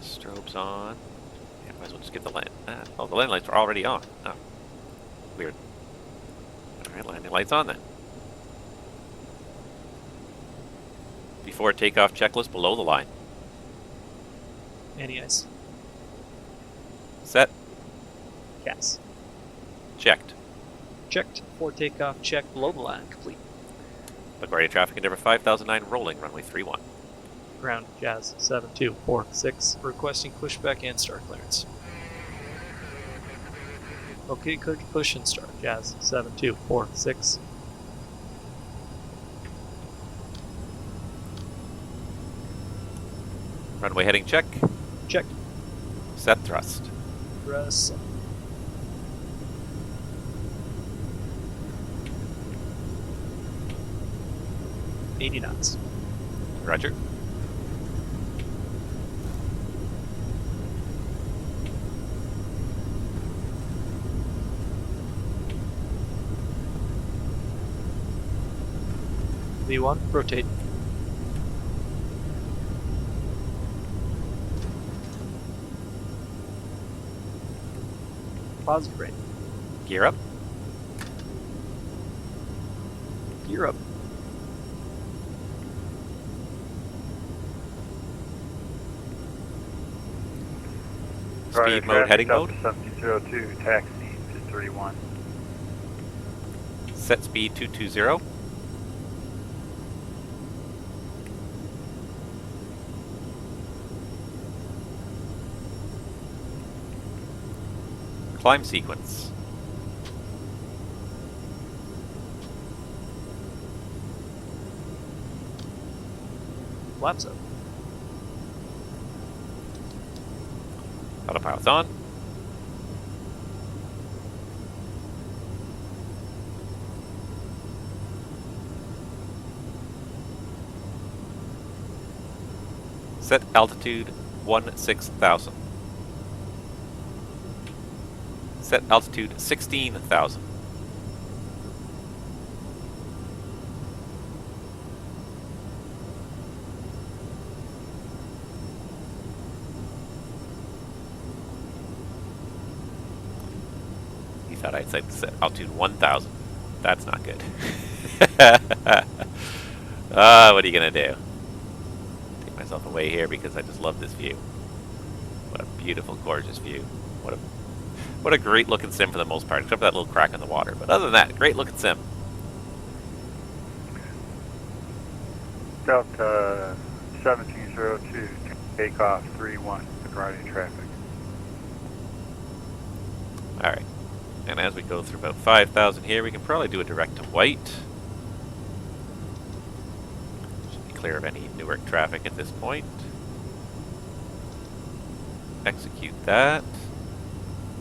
Strobes on. Yeah, might as well just get the land. Oh, the landing lights are already on. Oh, weird. All right, landing lights on then. Before takeoff checklist below the line. Anti-ice. Set. Gas. Checked. Checked. For takeoff, check below the line complete. LaGuardia traffic Endeavor 5009 rolling runway 31. Ground Jazz 7246 requesting pushback and start clearance. Okay, push and start. Jazz 7246. Runway heading check. Check. Set thrust. Press. 80 knots. Roger. V1, rotate. Positive rate. Gear up. Gear up. Speed mode, heading mode. 7002, taxi to 31. Set speed 220. Climb sequence. Flaps up. Autopilot's on. Set altitude 16,000. Set altitude 16,000. He thought I'd set altitude 1,000. That's not good. What are you gonna do? Take myself away here because I just love this view. What a beautiful, gorgeous view. What a great looking sim for the most part, except for that little crack in the water. But other than that, great looking sim. Delta 1702, takeoff 31, regarding traffic. Alright. And as we go through about 5,000 here, we can probably do a direct to white. Should be clear of any Newark traffic at this point. Execute that.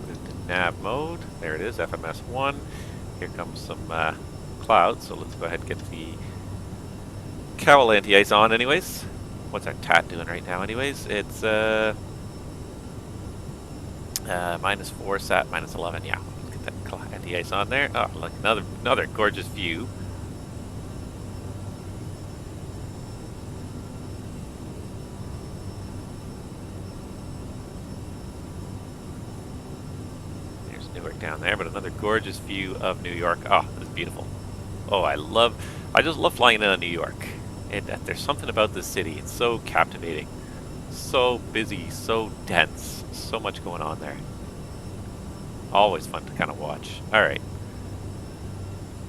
Put it into nav mode. There it is, FMS1. Here comes some clouds, so let's go ahead and get the cowl anti-ice on anyways. What's our TAT doing right now anyways? It's -4 sat, -11, yeah. Let's get that anti-ice on there. Oh, look, another gorgeous view. There's Newark down there, but another gorgeous view of New York. Oh, this is beautiful. Oh, I just love flying in New York. There's something about this city. It's so captivating. So busy, so dense, so much going on there. Always fun to kind of watch. Alright.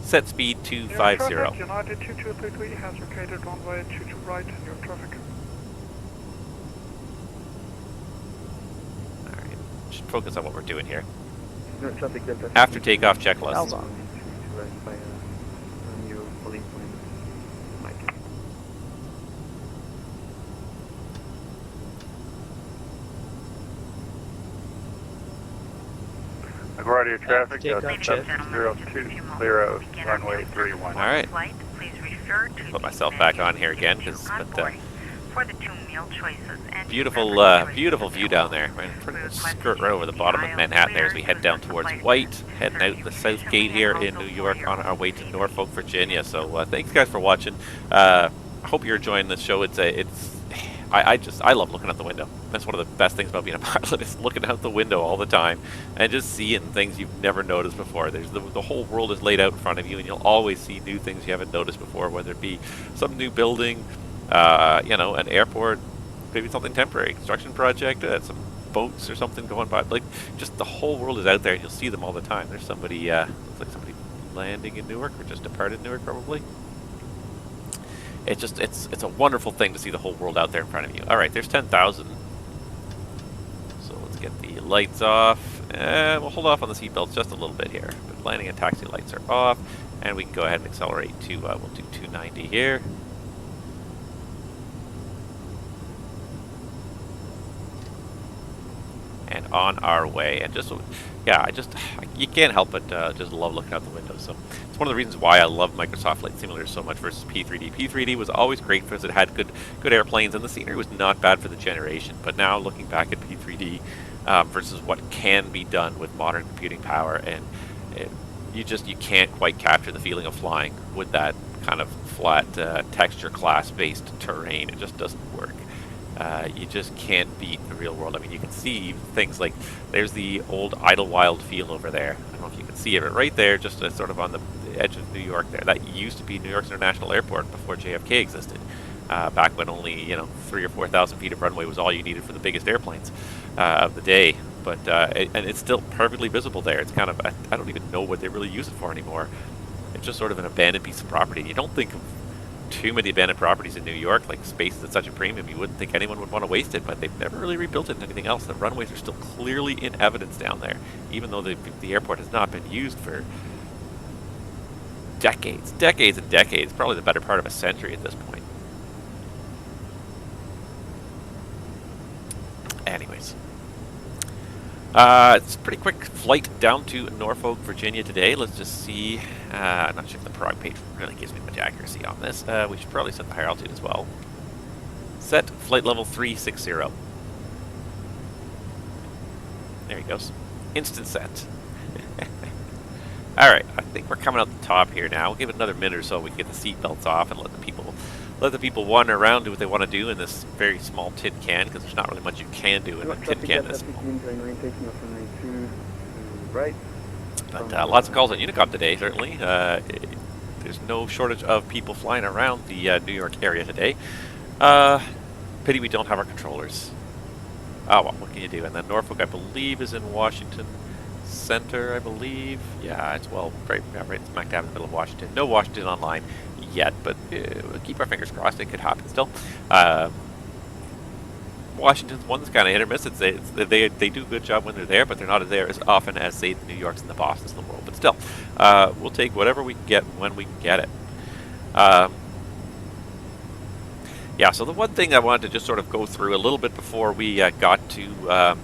Set speed 250. United 2233 has located runway 22 right in your traffic. Alright. Should focus on what we're doing here. After takeoff checklist. Valves on. LaGuardia traffic, Takeoff Delta check. 1702, clear out, runway 31. Alright. Please refer to Put the myself back on menu here again, menu 'cause on board for the 2 meal choices and Beautiful, remember to beautiful choose view the down there. We're gonna pretty much skirt right over the bottom of Manhattan there as we head down towards White, heading out the south gate here in New York on our way to Norfolk, Virginia. So thanks guys for watching. I hope you're enjoying this show. I love looking out the window. That's one of the best things about being a pilot is looking out the window all the time and just seeing things you've never noticed before. There's the whole world is laid out in front of you, and you'll always see new things you haven't noticed before, whether it be some new building, you know, an airport, maybe something temporary, construction project, some boats or something going by. Like, just the whole world is out there, and you'll see them all the time. There's somebody, looks like somebody landing in Newark, or just departed Newark probably. It's a wonderful thing to see the whole world out there in front of you. All right, there's 10,000. So let's get the lights off We'll hold off on the seatbelts just a little bit here. But landing and taxi lights are off, and we can go ahead and accelerate to, we'll do 290 here. And on our way, and just, yeah, you can't help but just love looking out the window. So it's one of the reasons why I love Microsoft Flight Simulator so much versus P3D. P3D was always great because it had good airplanes, and the scenery was not bad for the generation. But now looking back at P3D versus what can be done with modern computing power, and you can't quite capture the feeling of flying with that kind of flat texture class based terrain. It just doesn't work. You just can't beat the real world. I mean, you can see things like, there's the old Idlewild field over there. I don't know if you can see it, but right there, just sort of on the edge of New York there. That used to be New York's International Airport before JFK existed. Back when only, 3,000 or 4,000 feet of runway was all you needed for the biggest airplanes of the day. But and it's still perfectly visible there. It's kind of, I don't even know what they really use it for anymore. It's just sort of an abandoned piece of property. You don't think of too many abandoned properties in New York, like space is at such a premium, you wouldn't think anyone would want to waste it, but they've never really rebuilt it into anything else. The runways are still clearly in evidence down there, even though the airport has not been used for decades and decades, probably the better part of a century at this point. Anyways. It's a pretty quick flight down to Norfolk, Virginia today. Let's just see. I'm not sure if the Prague page really gives me much accuracy on this. We should probably set the higher altitude as well. Set flight level 360. There he goes. Instant set. Alright, I think we're coming out the top here now. We'll give it another minute or so. We can get the seatbelts off and let the people wander around, do what they want to do in this very small tin can, because there's not really much you can do in a tin can this small. But lots of calls on Unicom today, certainly. There's no shortage of people flying around the New York area today. Pity we don't have our controllers. Oh, well, what can you do? And then Norfolk, I believe, is in Washington Center, I believe. Yeah, it's right smack dab in the middle of Washington. No Washington online yet, but we'll keep our fingers crossed. It could happen still. Washington's one that's kind of hit or miss. They do a good job when they're there, but they're not there as often as, say, the New Yorks and the Bostons of the world. But still, we'll take whatever we can get when we can get it. Yeah, so the one thing I wanted to just sort of go through a little bit before we got to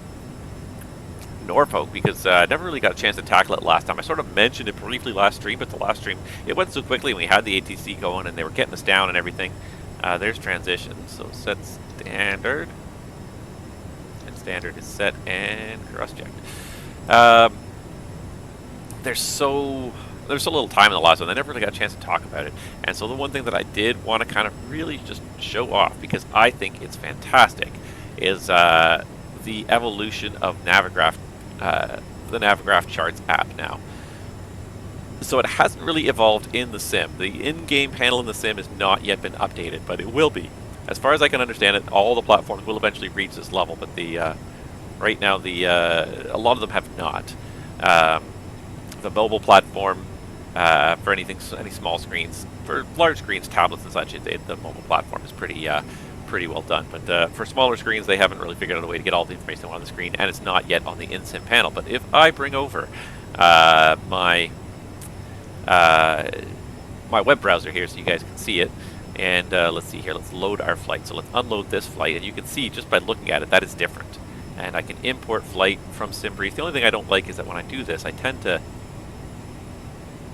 Norfolk, because I never really got a chance to tackle it last time. I sort of mentioned it briefly last stream, but the last stream, it went so quickly, and we had the ATC going, and they were getting us down and everything. There's transition, so set standard. And standard is set and cross-checked. There's so little time in the last one, I never really got a chance to talk about it. And so the one thing that I did want to kind of really just show off, because I think it's fantastic, is the evolution of Navigraph, the Navigraph charts app now. So it hasn't really evolved in the sim. The in-game panel in the sim has not yet been updated, but it will be. As far as I can understand it, all the platforms will eventually reach this level, but right now a lot of them have not. The mobile platform, for any small screens, for large screens, tablets and such, the mobile platform is pretty well done. But for smaller screens, they haven't really figured out a way to get all the information they want on the screen, and it's not yet on the in-sim panel. But if I bring over my web browser here so you guys can see it, and let's see here, let's load our flight. So let's unload this flight, and you can see just by looking at it that is different. And I can import flight from SimBrief. The only thing I don't like is that when I do this, I tend to...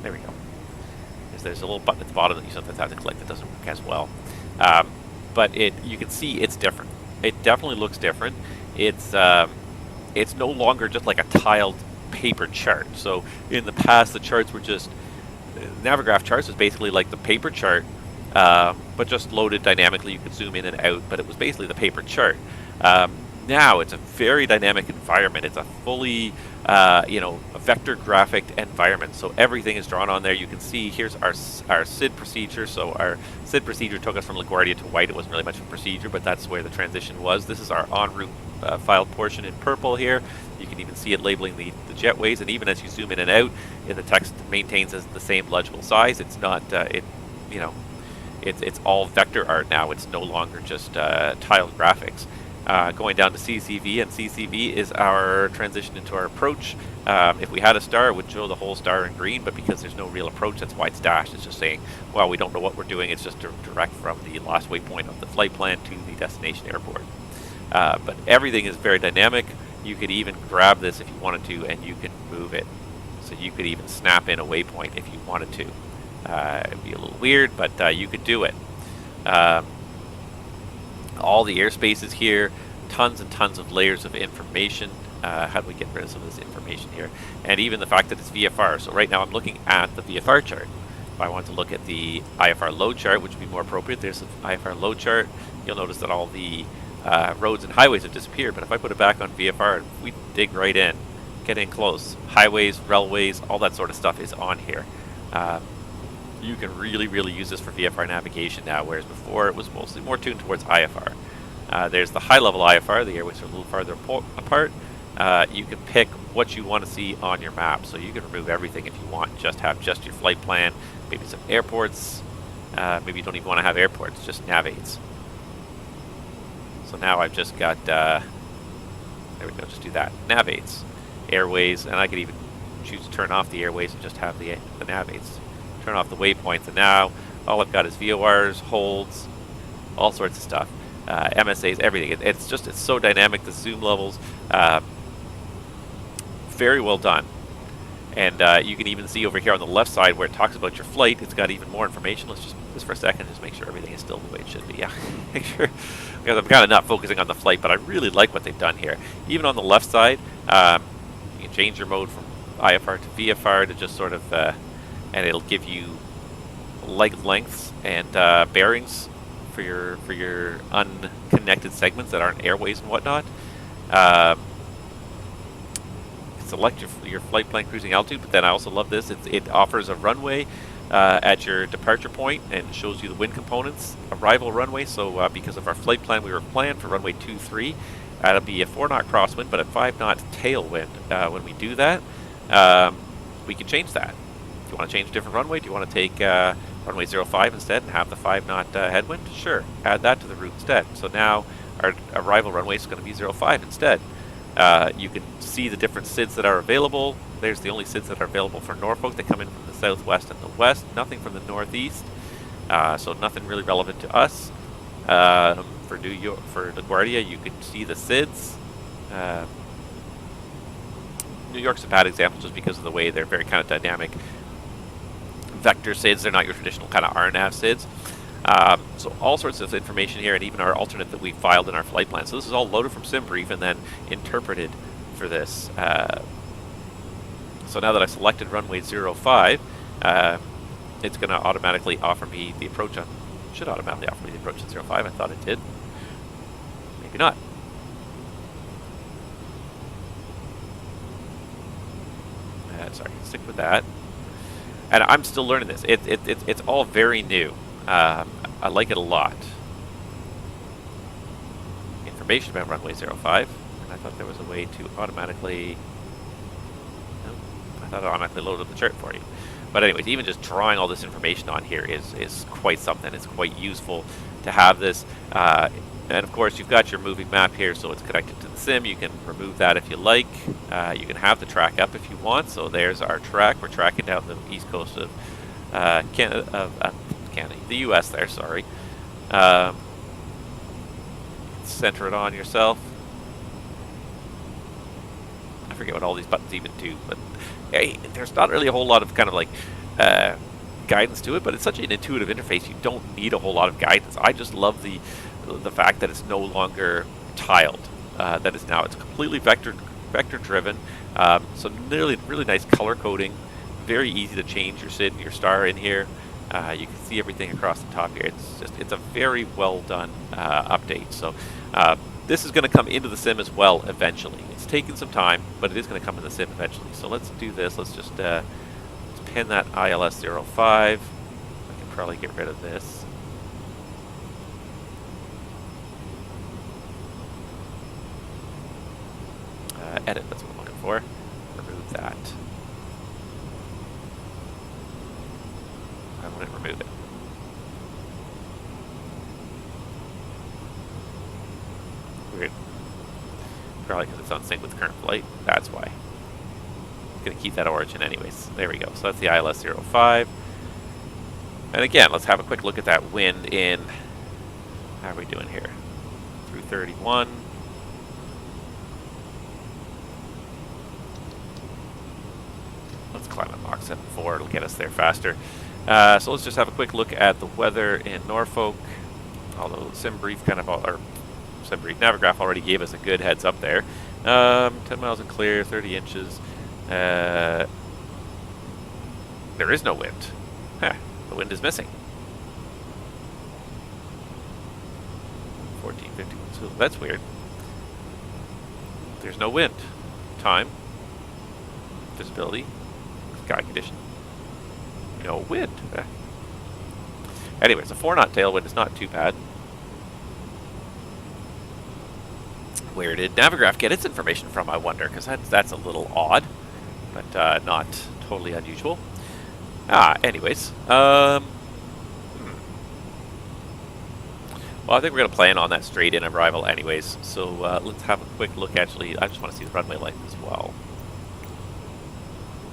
There we go. There's a little button at the bottom that you sometimes have to click that doesn't work as well. But you can see it's different. It definitely looks different. It's no longer just like a tiled paper chart. So in the past, the charts were just... Navigraph charts was basically like the paper chart, but just loaded dynamically. You could zoom in and out, but it was basically the paper chart. Now it's a very dynamic environment. It's a fully, a vector graphic environment. So everything is drawn on there. You can see here's our SID procedure. So our SID procedure took us from LaGuardia to White. It wasn't really much of a procedure, but that's where the transition was. This is our en route filed portion in purple here. You can even see it labeling the jetways, and even as you zoom in and out, the text maintains as the same legible size. It's not, it's all vector art now. It's no longer just tiled graphics. going down to CCV, and CCV is our transition into our approach. If we had a star, it would show the whole star in green, but because there's no real approach, that's why it's dashed. It's just saying, well, we don't know what we're doing. It's just direct from the last waypoint of the flight plan to the destination airport. But everything is very dynamic. You could even grab this if you wanted to, and you can move it. So you could even snap in a waypoint if you wanted to. It'd be a little weird, but you could do it. All the airspace is here, tons and tons of layers of information. How do we get rid of some of this information here? And even the fact that it's VFR. So right now I'm looking at the VFR chart. If I want to look at the IFR load chart, which would be more appropriate, there's the IFR load chart. You'll notice that all the roads and highways have disappeared, but if I put it back on VFR, we dig right in, get in close. Highways, railways, all that sort of stuff is on here. You can really use this for VFR navigation now, whereas before it was mostly more tuned towards IFR. There's the high-level IFR. The airways are a little farther apart. You can pick what you want to see on your map, so you can remove everything if you want. Just have just your flight plan, maybe some airports. Maybe you don't even want to have airports, just navaids. So now I've just got, there we go, just do that. Navaids, airways, and I could even choose to turn off the airways and just have the navaids. Turn off the waypoints, and now all I've got is VORs, holds, all sorts of stuff. MSAs, everything. It's so dynamic. The zoom levels, very well done. And you can even see over here on the left side where it talks about your flight. It's got even more information. Let's just for a second, just make sure everything is still the way it should be. Yeah, make sure, because I'm kind of not focusing on the flight, but I really like what they've done here. Even on the left side, you can change your mode from IFR to VFR to just sort of. And it'll give you lengths and bearings for your unconnected segments that aren't airways and whatnot. Select your flight plan cruising altitude, but then I also love this. It offers a runway at your departure point and shows you the wind components. Arrival runway. So because of our flight plan, we were planned for runway 23. That'll be a 4-knot crosswind, but a 5-knot tailwind. When we do that, we can change that. Do you want to change a different runway? Do you want to take runway 05 instead and have the 5-knot headwind? Sure. Add that to the route instead. So now our arrival runway is going to be 05 instead. You can see the different SIDs that are available. There's the only SIDs that are available for Norfolk. They come in from the southwest and the west. Nothing from the northeast. So nothing really relevant to us. For New York, for LaGuardia, you can see the SIDs. New York's a bad example just because of the way they're very kind of dynamic. Vector SIDs, they're not your traditional kind of RNAV SIDs. So all sorts of information here, and even our alternate that we filed in our flight plan. So this is all loaded from SimBrief and then interpreted for this. So now that I've selected runway 05, it's going to automatically offer me the approach on, should automatically offer me the approach on 05. I thought it did. Maybe not. Sorry, stick with that. And I'm still learning this. It's all very new. I like it a lot. Information about runway 05. And I thought there was a way to automatically... No, I thought it automatically loaded the chart for you. But anyways, even just drawing all this information on here is quite something. It's quite useful to have this. And of course, you've got your moving map here, so it's connected to the sim. You can remove that if you like. You can have the track up if you want. So there's our track. We're tracking down the east coast of Canada, the U.S. there. Sorry. Center it on yourself. I forget what all these buttons even do, but hey, there's not really a whole lot of kind of like guidance to it. But it's such an intuitive interface. You don't need a whole lot of guidance. I just love the fact that it's no longer tiled, that is now it's completely vector driven. So really nice color coding, very easy to change your SID and your star in here. You can see everything across the top here. It's a very well done update. So this is going to come into the sim as well eventually. It's taken some time, but it is going to come in the sim eventually. So let's do this. Let's just let's pin that ILS 05. I can probably get rid of this. Edit, that's what I'm looking for. Remove that. I wouldn't remove it. Weird. Probably because it's on sync with current flight. That's why. Going to keep that origin anyways. There we go. So that's the ILS-05. And again, let's have a quick look at that wind in, how are we doing here? Through 31. Let's climb at Mach 7.4. It'll get us there faster. So let's just have a quick look at the weather in Norfolk. Although SimBrief Navigraph already gave us a good heads up there. 10 miles and clear, 30 inches. There is no wind. Huh, the wind is missing. 1451. So that's weird. There's no wind. Time. Visibility. Sky condition. No wind. Anyways, a 4-knot tailwind is not too bad. Where did Navigraph get its information from, I wonder? Because that's a little odd, but not totally unusual. Anyways. Well, I think we're going to plan on that straight-in arrival anyways. So let's have a quick look. Actually, I just want to see the runway length as well.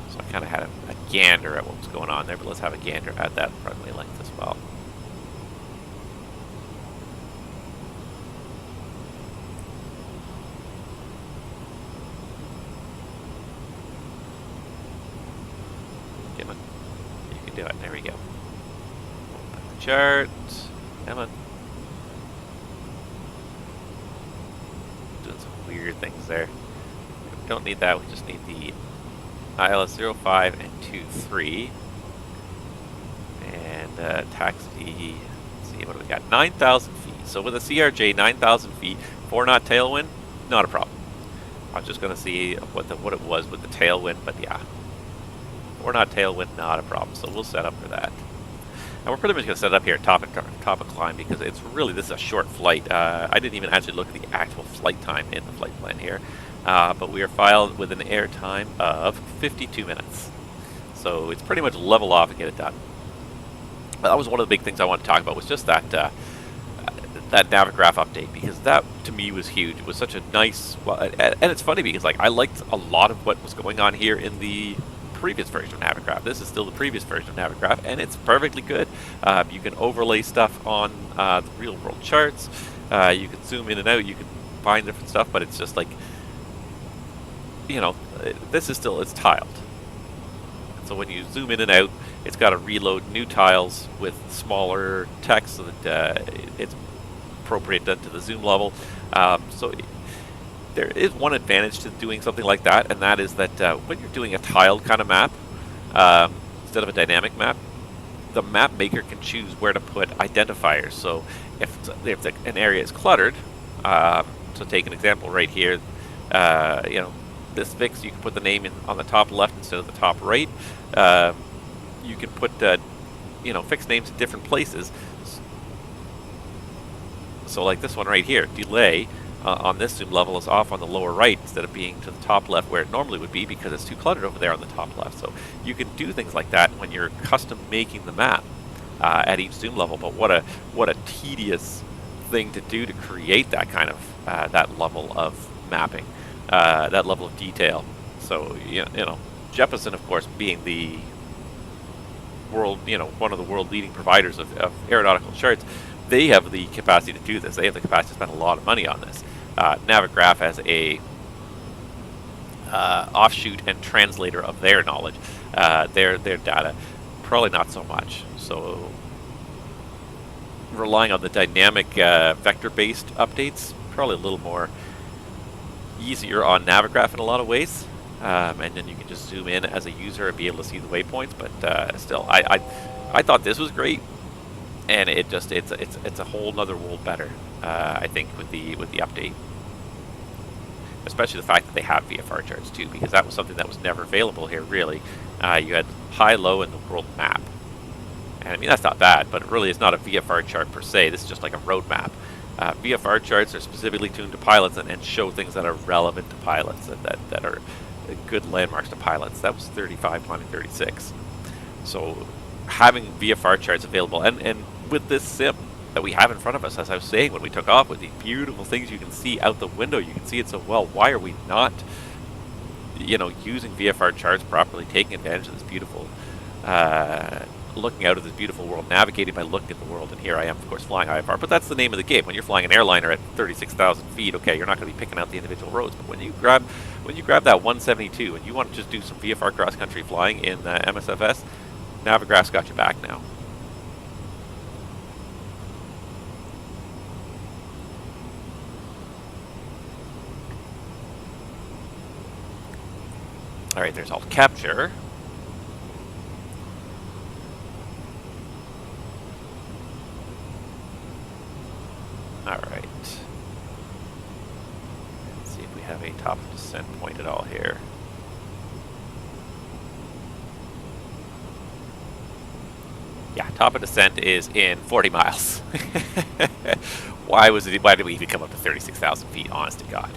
So I kind of had a gander at what was going on there, but let's have a gander at that runway length as well. You can do it. There we go. Open the chart. Come on. Doing some weird things there. We don't need that. We just need the ILS-05 and 23. And taxi. Let's see, what do we got? 9,000 feet. So with a CRJ, 9,000 feet, 4-knot tailwind, not a problem. I was just going to see what it was with the tailwind, but yeah. 4-knot tailwind, not a problem. So we'll set up for that. And we're pretty much going to set it up here at top of climb because it's really, this is a short flight. I didn't even actually look at the actual flight time in the flight plan here. But we are filed with an air time of 52 minutes. So it's pretty much level off and get it done. That was one of the big things I wanted to talk about, was just that that Navigraph update, because that to me was huge. It was such a nice, well, and it's funny because like I liked a lot of what was going on here in the previous version of Navigraph. This is still the previous version of Navigraph, and it's perfectly good. You can overlay stuff on the real world charts. You can zoom in and out. You can find different stuff, but it's just like, you know, this is still, it's tiled. So when you zoom in and out, it's got to reload new tiles with smaller text so that it's appropriate done to the zoom level. So there is one advantage to doing something like that, and that is that when you're doing a tiled kind of map, instead of a dynamic map, the map maker can choose where to put identifiers. So if an area is cluttered, so take an example right here, you know, this fix, you can put the name in on the top left instead of the top right. You can put you know, fixed names in different places. So like this one right here, delay on this zoom level is off on the lower right instead of being to the top left where it normally would be, because it's too cluttered over there on the top left. So you can do things like that when you're custom making the map at each zoom level. But what a tedious thing to do to create that kind of that level of mapping, that level of detail. So you know, Jeppesen, of course, being the world, you know, one of the world leading providers of aeronautical charts, they have the capacity to do this. They have the capacity to spend a lot of money on this. Navigraph as a offshoot and translator of their knowledge, their data, probably not so much. So relying on the dynamic vector-based updates, probably a little more easier on Navigraph in a lot of ways. And then you can just zoom in as a user and be able to see the waypoints. But still, I thought this was great, and it's a whole nother world better. I think with the update, especially the fact that they have VFR charts too, because that was something that was never available here. Really, you had high, low, and the world map, and I mean that's not bad, but it really is not a VFR chart per se. This is just like a road map. VFR charts are specifically tuned to pilots and show things that are relevant to pilots and that are good landmarks to pilots. That was 35 climbing 36. So having VFR charts available, and with this sim, that we have in front of us, as I was saying when we took off, with these beautiful things you can see out the window. You can see it so well. Why are we not, you know, using VFR charts properly, taking advantage of this beautiful, looking out of this beautiful world, navigating by looking at the world? And here I am, of course, flying IFR, but that's the name of the game. When you're flying an airliner at 36,000 feet, okay, you're not going to be picking out the individual roads, but when you grab that 172 and you want to just do some VFR cross-country flying in MSFS, Navigraph's got you back now. All right, there's alt capture. All right. Let's see if we have a top of descent point at all here. Yeah, top of descent is in 40 miles. Why did we even come up to 36,000 feet, honest to God?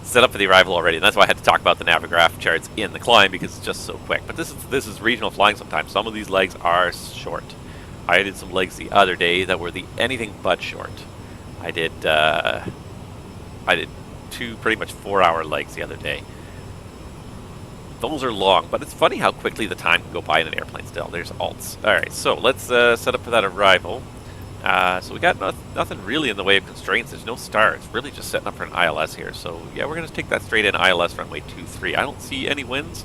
Set up for the arrival already, and that's why I had to talk about the Navigraph charts in the climb, because it's just so quick. But this is regional flying sometimes. Some of these legs are short. I did some legs the other day that were anything but short. I did 2 pretty much 4-hour legs the other day. Those are long, but it's funny how quickly the time can go by in an airplane still. There's alts. All right, so let's set up for that arrival. So we got nothing really in the way of constraints. There's no star. It's really just setting up for an ILS here. So yeah, we're going to take that straight in ILS runway 23. I don't see any winds.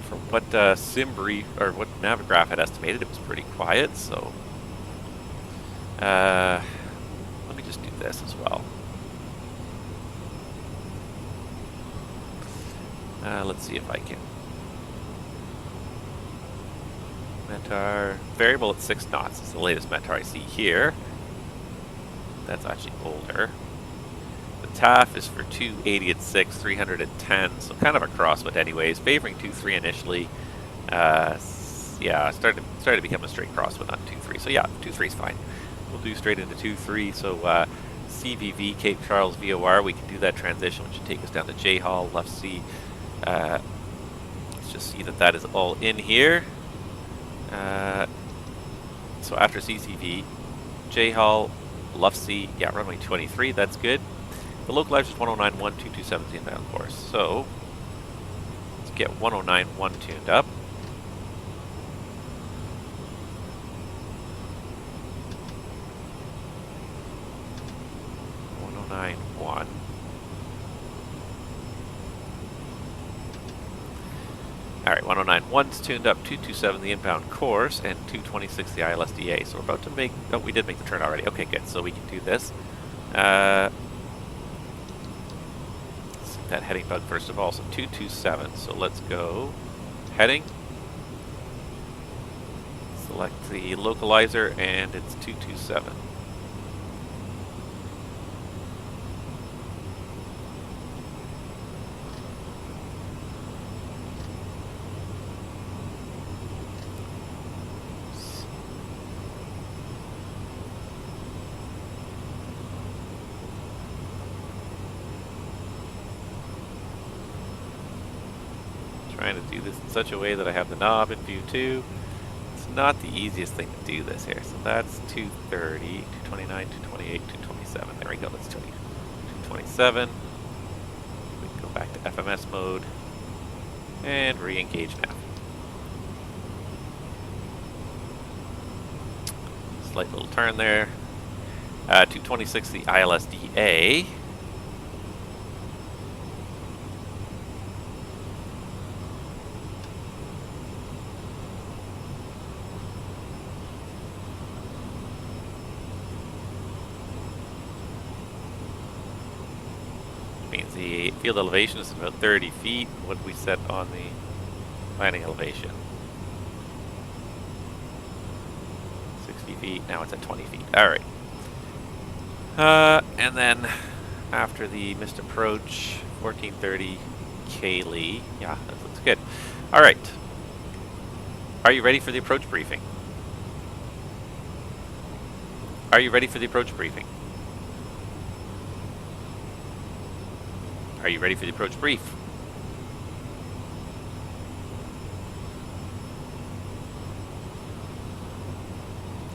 From what what Navigraph had estimated, it was pretty quiet. So let me just do this as well. Let's see if I can. Mentor variable at 6 knots is the latest Mentor I see here. That's actually older. The TAF is for 280 at 6, 310, so kind of a cross, but anyways, favoring 2-3 initially. Yeah, started to become a straight cross, but not 2-3. So yeah, 2-3 is fine. We'll do straight into 2-3. So CVV Cape Charles VOR, we can do that transition, which should take us down to J Hall, left C. Let's just see that is all in here. So after CCV, J Hall, Luff C, yeah, runway 23, that's good. The localizer is 109.1, 227 inbound course. So let's get 109.1 tuned up. .109.1. Alright, 109.1's tuned up, 227 the inbound course, and 226 the ILSDA. So we're about to make... Oh, we did make the turn already. Okay, good. So we can do this. Let's see that heading bug first of all. So 227. So let's go heading. Select the localizer, and it's 227. Trying to do this in such a way that I have the knob in view too. It's not the easiest thing to do this here. So that's 230, 229, 228, 227. There we go, that's 227. We can go back to FMS mode and re-engage nav. Slight little turn there. 226 the ILSDA. Means the field elevation is about 30 feet. What did we set on the landing elevation? 60 feet. Now it's at 20 feet. All right. And then after the missed approach, 1430 Kaylee. Yeah, that looks good. All right. Are you ready for the approach briefing? Are you ready for the approach briefing? Are you ready for the approach brief?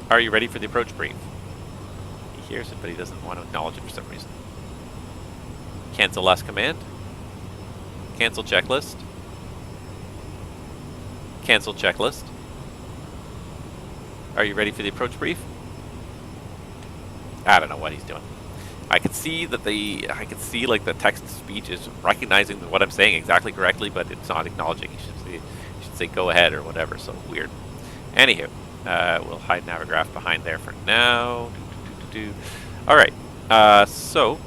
Are you ready for the approach brief? He hears it, but he doesn't want to acknowledge it for some reason. Cancel last command. Cancel checklist. Cancel checklist. Are you ready for the approach brief? I don't know what he's doing. I can see that like the text to speech is recognizing what I'm saying exactly correctly, but it's not acknowledging. You should say go ahead or whatever. So weird. Anywho, we'll hide Navigraph behind there for now. All right. So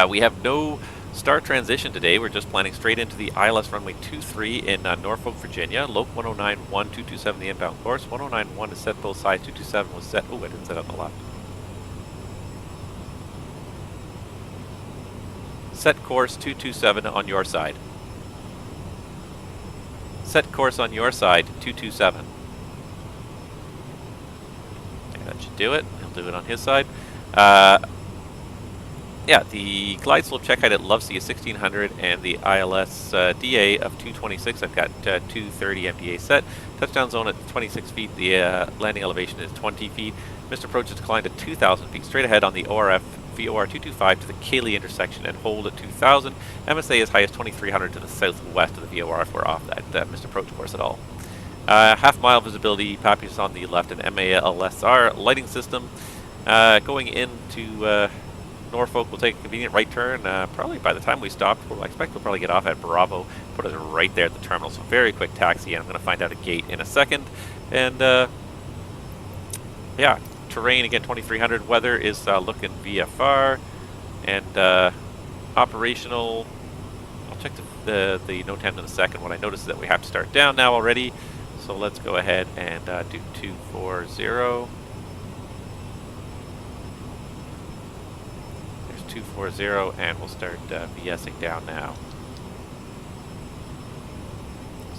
we have no star transition today. We're just planning straight into the ILS runway 23 in Norfolk, Virginia. Loc 109.1, 227 the inbound course. 109.1 is set both sides. 227 was set. Oh, I didn't set on the left. Set course 227 on your side. Set course on your side 227. Okay, that should do it. He'll do it on his side. Yeah, the glide slope check height at Lovesey is 1600 and the ILS DA of 226. I've got 230 MDA set. Touchdown zone at 26 feet. The landing elevation is 20 feet. Missed approach is declined to 2,000 feet. Straight ahead on the ORF VOR 225 to the KLGA intersection and hold at 2,000. MSA as high as 2300 to the southwest of the VOR if we're off that missed approach course at all. Half mile visibility, Pappies on the left, and MALSR lighting system. Going into Norfolk, we'll take a convenient right turn. Probably by the time we stop, I expect we'll probably get off at Bravo, put us right there at the terminal. So very quick taxi, and I'm going to find out a gate in a second. And yeah, terrain again 2300. Weather is looking VFR, and operational. I'll check the note time in a second. What I noticed is that we have to start down now already. So let's go ahead and do 240. 240, and we'll start VSing down now.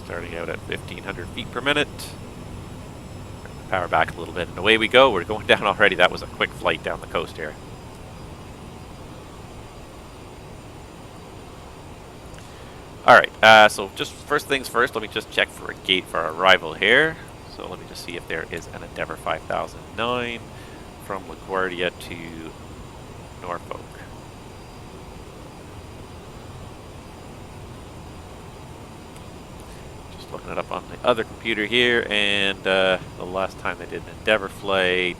Starting out at 1500 feet per minute. Power back a little bit, and away we go. We're going down already. That was a quick flight down the coast here. Alright, so just first things first, let me just check for a gate for our arrival here. So let me just see if there is an Endeavour 5009 from LaGuardia to Norfolk. Looking it up on the other computer here, and the last time they did an Endeavour flight.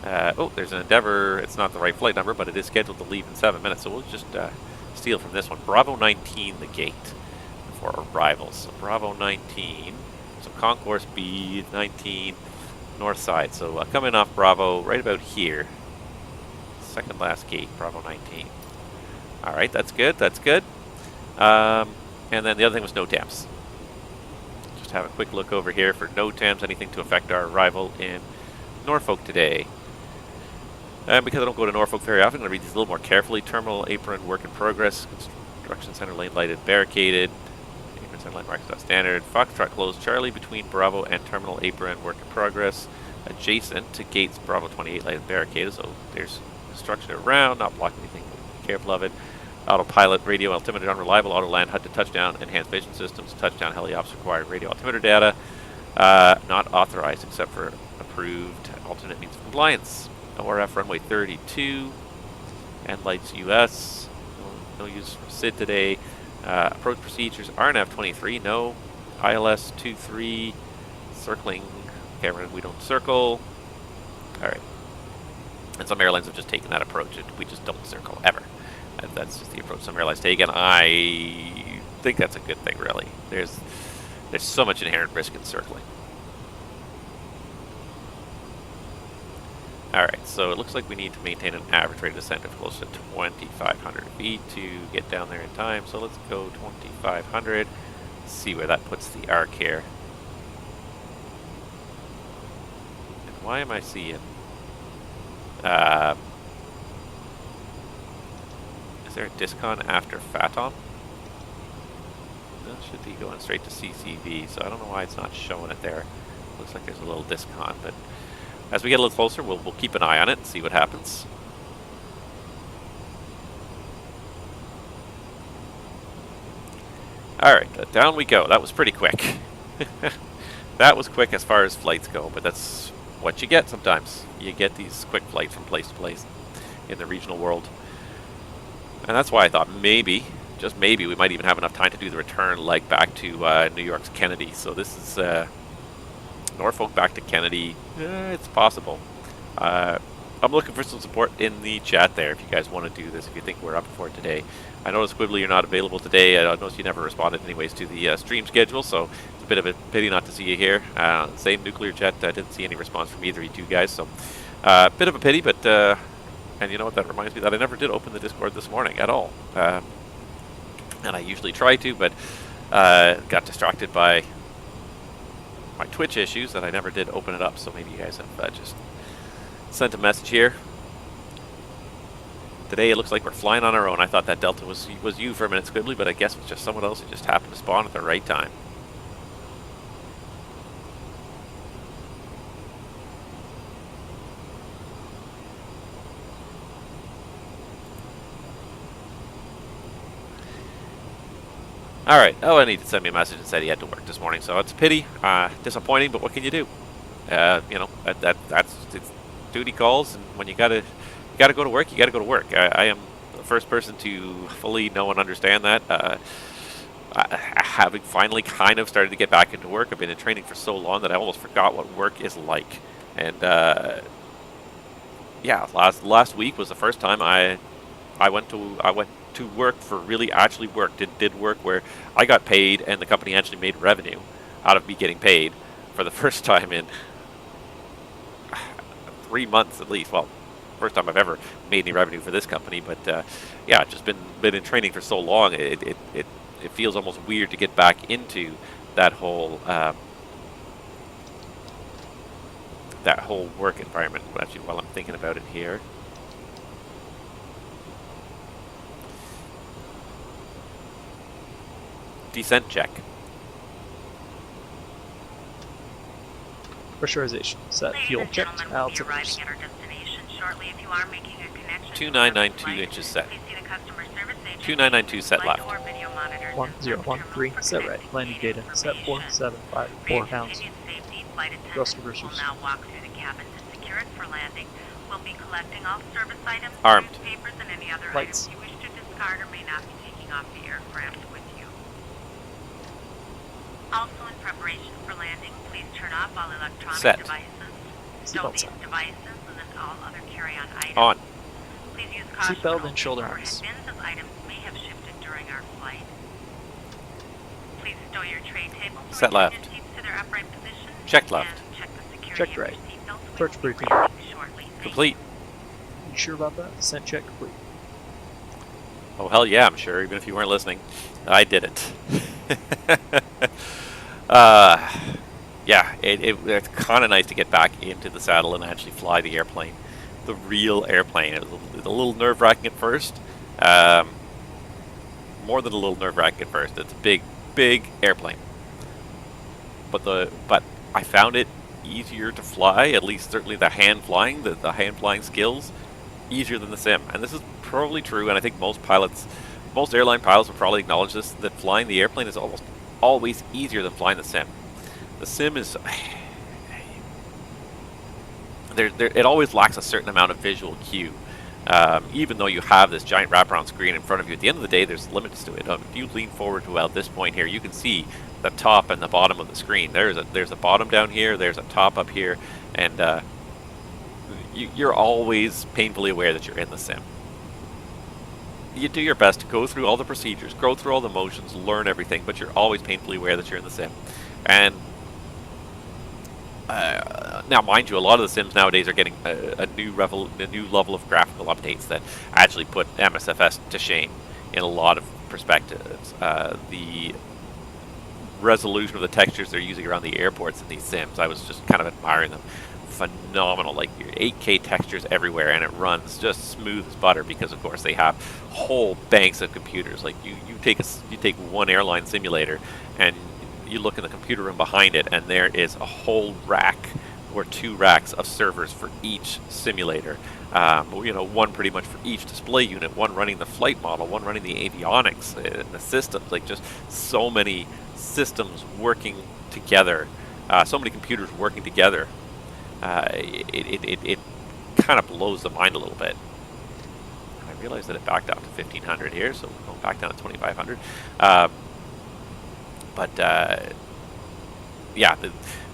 Oh, there's an Endeavour. It's not the right flight number, but it is scheduled to leave in 7 minutes. So we'll just steal from this one. Bravo 19, the gate for arrivals. So Bravo 19. So concourse B 19, north side. So coming off Bravo right about here. Second last gate, Bravo 19. All right, that's good. That's good. And then the other thing was NOTAMs. Have a quick look over here for NOTAMs, anything to affect our arrival in Norfolk today. And because I don't go to Norfolk very often, I'm going to read these a little more carefully. Terminal apron, work in progress. Construction center lane lighted, barricaded. Apron center line marked as standard. Foxtrot closed. Charlie between Bravo and terminal apron, work in progress. Adjacent to gates, Bravo 28 lighted, barricaded. So there's construction around, not blocking anything. Be careful of it. Autopilot, radio altimeter unreliable, auto land, HUD to touchdown, enhanced vision systems, touchdown, heliops required, radio altimeter data, not authorized except for approved alternate means of compliance. ORF runway 32, and lights US, no use for SID today. Approach procedures, RNAV 23, no. ILS 23, circling, okay, we don't circle. Alright. And some airlines have just taken that approach, we just don't circle, ever. That's just the approach some airlines take, and I think that's a good thing, really. There's so much inherent risk in circling. Alright, so it looks like we need to maintain an average rate of descent of close to 2,500 feet to get down there in time. So let's go 2,500, see where that puts the arc here. And why am I seeing... is there a discon after FATOM? That should be going straight to CCV, so I don't know why it's not showing it there. Looks like there's a little discon, but as we get a little closer, we'll keep an eye on it and see what happens. Alright, down we go. That was pretty quick. That was quick as far as flights go, but that's what you get sometimes. You get these quick flights from place to place in the regional world. And that's why I thought maybe, just maybe, we might even have enough time to do the return leg back to New York's Kennedy. So this is Norfolk back to Kennedy. It's possible. I'm looking for some support in the chat there if you guys want to do this, if you think we're up for it today. I noticed, Quibbly, you're not available today. I noticed you never responded anyways to the stream schedule, so it's a bit of a pity not to see you here. Same Nuclear Jet, I didn't see any response from either of you two guys, so bit of a pity, but and you know what, that reminds me that I never did open the Discord this morning at all. And I usually try to, but got distracted by my Twitch issues that I never did open it up, so maybe you guys have just sent a message here. Today it looks like we're flying on our own. I thought that Delta was you for a minute, Squibbly, but I guess it was just someone else who just happened to spawn at the right time. Alright, oh, and he sent me a message and said he had to work this morning, so it's a pity, disappointing, but what can you do? You know, that's it's duty calls, and when you gotta go to work, you gotta go to work. I am the first person to fully know and understand that. Having finally kind of started to get back into work, I've been in training for so long that I almost forgot what work is like. And yeah, last week was the first time I went to work for really actually work, did work where I got paid and the company actually made revenue out of me getting paid for the first time in 3 months at least. Well, first time I've ever made any revenue for this company, but yeah, I've just been in training for so long. It feels almost weird to get back into that whole work environment. Actually, while I'm thinking about it here. Descent check. Pressurization set. Fuel checked. Altitude. 2992 inches set. 2992 set left. 1013 set right. Landing data set 4754 pounds. Thrust reversers. Armed. Lights. Also in preparation for landing, please turn off all electronic Set. devices, Seatbelt don't set. use devices, and then all other carry-on items. On. Please use caution Seatbelt to and shoulder open harness. overhead bins as items may have shifted during our flight. Please stow your tray table to Set return left. your seats to their upright position. Checked left. And check the security Checked of right. your seatbelt. We Torch will be briefing. landing shortly. Thank Complete. You sure about that? Descent check complete. Oh, hell yeah, I'm sure, even if you weren't listening. I did it. Yeah, it's kind of nice to get back into the saddle and actually fly the airplane. The real airplane. It was a little nerve-wracking at first. More than a little nerve-wracking at first. It's a big, big airplane. But I found it easier to fly, at least certainly the hand flying, the hand flying skills, easier than the sim. And this is probably true, and I think most airline pilots will probably acknowledge this, that flying the airplane is almost always easier than flying the sim. The sim is it always lacks a certain amount of visual cue, even though you have this giant wraparound screen in front of you. At the end of the day, there's limits to it. If you lean forward to about this point here, you can see the top and the bottom of the screen. There's a bottom down here, there's a top up here, and you're always painfully aware that you're in the sim. You do your best to go through all the procedures, go through all the motions, learn everything, but you're always painfully aware that you're in the sim. And now, mind you, a lot of the sims nowadays are getting a new level of graphical updates that actually put MSFS to shame in a lot of perspectives. The resolution of the textures they're using around the airports in these sims, I was just kind of admiring them. Phenomenal, like 8K textures everywhere, and it runs just smooth as butter because, of course, they have whole banks of computers. Like you take one airline simulator and you look in the computer room behind it, and there is a whole rack or two racks of servers for each simulator. You know, one pretty much for each display unit, one running the flight model, one running the avionics, the systems, like just so many systems working together so many computers working together, it kind of blows the mind a little bit. I realized that it backed out to 1500 here, so we're going back down to 2500. Yeah,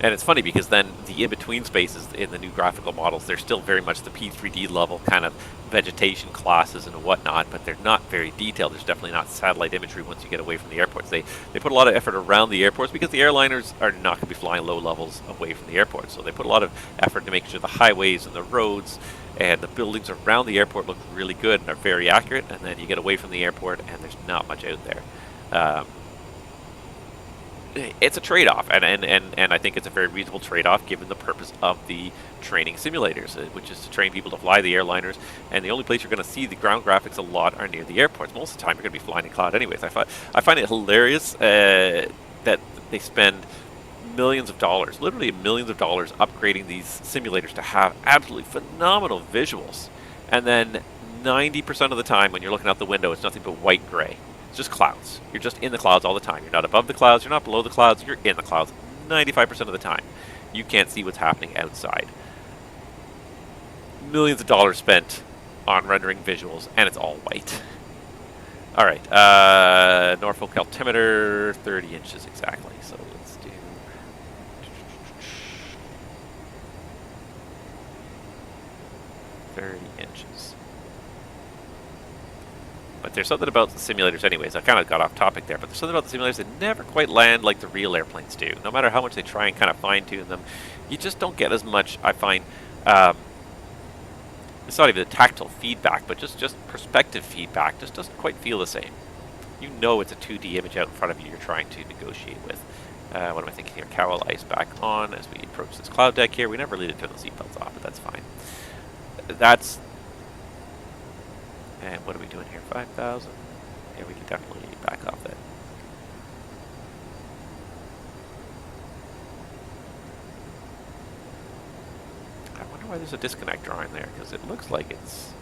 and it's funny because then the in-between spaces in the new graphical models, they're still very much the P3D level kind of vegetation classes and whatnot, but they're not very detailed. There's definitely not satellite imagery once you get away from the airports. They put a lot of effort around the airports because the airliners are not going to be flying low levels away from the airports. So they put a lot of effort to make sure the highways and the roads and the buildings around the airport look really good and are very accurate, and then you get away from the airport and there's not much out there. It's a trade-off, and I think it's a very reasonable trade-off given the purpose of the training simulators, which is to train people to fly the airliners, and the only place you're going to see the ground graphics a lot are near the airports. Most of the time you're going to be flying in cloud anyways. I find it hilarious that they spend millions of dollars, literally millions of dollars, upgrading these simulators to have absolutely phenomenal visuals, and then 90% of the time when you're looking out the window it's nothing but white gray. It's just clouds. You're just in the clouds all the time. You're not above the clouds. You're not below the clouds. You're in the clouds 95% of the time. You can't see what's happening outside. Millions of dollars spent on rendering visuals, and it's all white. All right. Norfolk altimeter, 30 inches exactly. So let's do 30 inches. But there's something about the simulators anyways. I kind of got off topic there, but there's something about the simulators that never quite land like the real airplanes do. No matter how much they try and kind of fine-tune them, you just don't get as much, I find. It's not even the tactile feedback, but just perspective feedback just doesn't quite feel the same. You know it's a 2D image out in front of you you're trying to negotiate with. What am I thinking here? Cowl ice back on as we approach this cloud deck here. We never really did turn the seatbelts off, but that's fine. That's... And what are we doing here? 5,000? Yeah, we can definitely back off that. I wonder why there's a disconnect drawing there, because it looks like it's...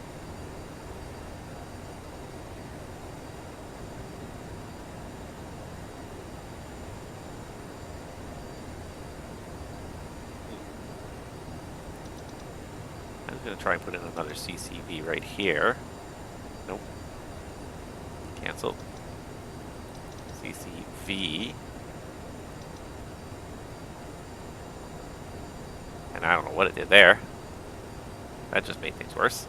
I'm going to try and put in another CCV right here. Nope. Cancel. CCV. And I don't know what it did there. That just made things worse.